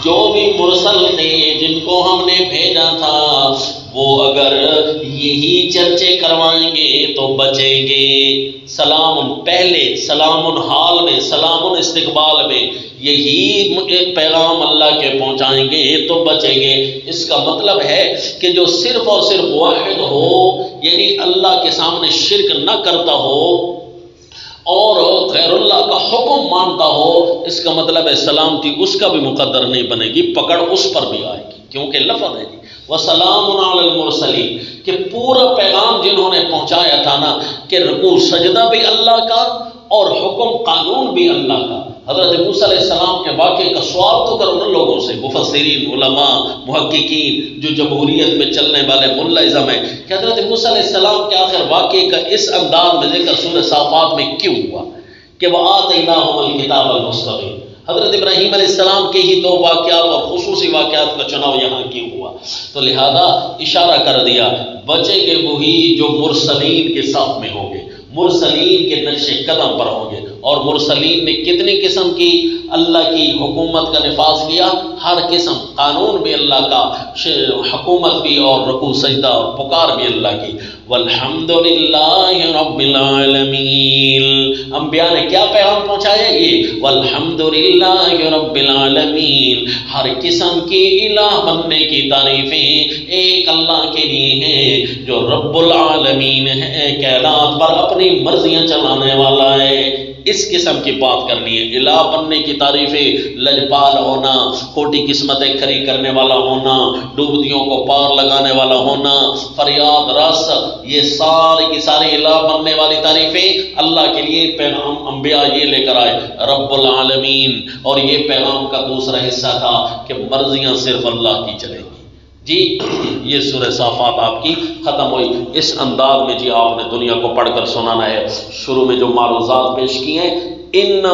S1: جو بھی مرسل تھے جن کو ہم نے بھیجا تھا وہ اگر یہی چرچے کروائیں گے تو بچیں گے. سلام پہلے، سلام حال میں، سلام استقبال میں یہی پیغام اللہ کے پہنچائیں گے تو بچیں گے. اس کا مطلب ہے کہ جو صرف اور صرف واحد ہو، یعنی اللہ کے سامنے شرک نہ کرتا ہو اور غیر اللہ کا حکم مانتا ہو، اس کا مطلب ہے سلامتی اس کا بھی مقدر نہیں بنے گی، پکڑ اس پر بھی آئے گی. کیونکہ لفظ ہے جی وَسَلَامٌ عَلَى الْمُرْسَلِينَ، کہ پورا پیغام جنہوں نے پہنچایا تھا نا کہ رکوع سجدہ بھی اللہ کا اور حکم قانون بھی اللہ کا. حضرت موسیٰ علیہ السلام کے واقعے کا سوال تو کرو نا لوگوں سے، مفسرین، علماء، محققین، جو جمہوریت میں چلنے والے ملازم ہیں، کہ حضرت موسیٰ علیہ السلام کے آخر واقعے کا اس انداز میں ذکر سورہ صافات میں کیوں ہوا کہ وَآتَيْنَاهُمُ الْكِتَابَ الْمُسْتَبِينَ. حضرت ابراہیم علیہ السلام کے ہی 2 واقعات اور خصوصی واقعات کا چناؤ یہاں کیوں ہوا؟ تو لہذا اشارہ کر دیا بچے کے وہی جو مرسلین کے ساتھ میں ہوں گے، مرسلین کے نقش قدم پر ہوں گے. اور مرسلین نے کتنی قسم کی اللہ کی حکومت کا نفاذ کیا؟ ہر قسم. قانون بھی اللہ کا، حکومت بھی، اور رکوع سجدہ اور پکار بھی اللہ کی. والحمد للہ رب العالمین. انبیاء نے کیا پیغام پہنچایا؟ یہ والحمد للہ رب العالمین. ہر قسم کی الہ بننے کی تعریفیں ایک اللہ کے لیے ہیں جو رب العالمین ہے، کائنات پر اپنی مرضیاں چلانے والا ہے. اس قسم کی بات کرنی ہے۔ الہ بننے کی تعریفیں، لجپال ہونا، کھوٹی قسمتیں کھری کرنے والا ہونا، ڈوبتیوں کو پار لگانے والا ہونا، فریاد رس، یہ ساری کی ساری الہ بننے والی تعریفیں اللہ کے لیے پیغام انبیاء یہ لے کر آئے رب العالمین، اور یہ پیغام کا دوسرا حصہ تھا کہ مرضیاں صرف اللہ کی چلیں گی۔ جی یہ سورہ صافات آپ کی ختم ہوئی اس انداز میں۔ جی آپ نے دنیا کو پڑھ کر سنانا ہے۔ شروع میں جو معروضات پیش کی ہیں ان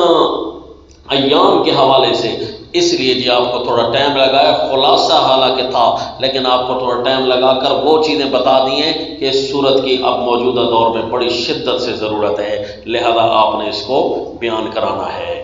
S1: ایام کے حوالے سے، اس لیے جی آپ کو تھوڑا ٹائم لگایا، خلاصہ حالانکہ تھا لیکن آپ کو تھوڑا ٹائم لگا کر وہ چیزیں بتا دی ہیں کہ اس صورت کی اب موجودہ دور میں بڑی شدت سے ضرورت ہے، لہذا آپ نے اس کو بیان کرانا ہے۔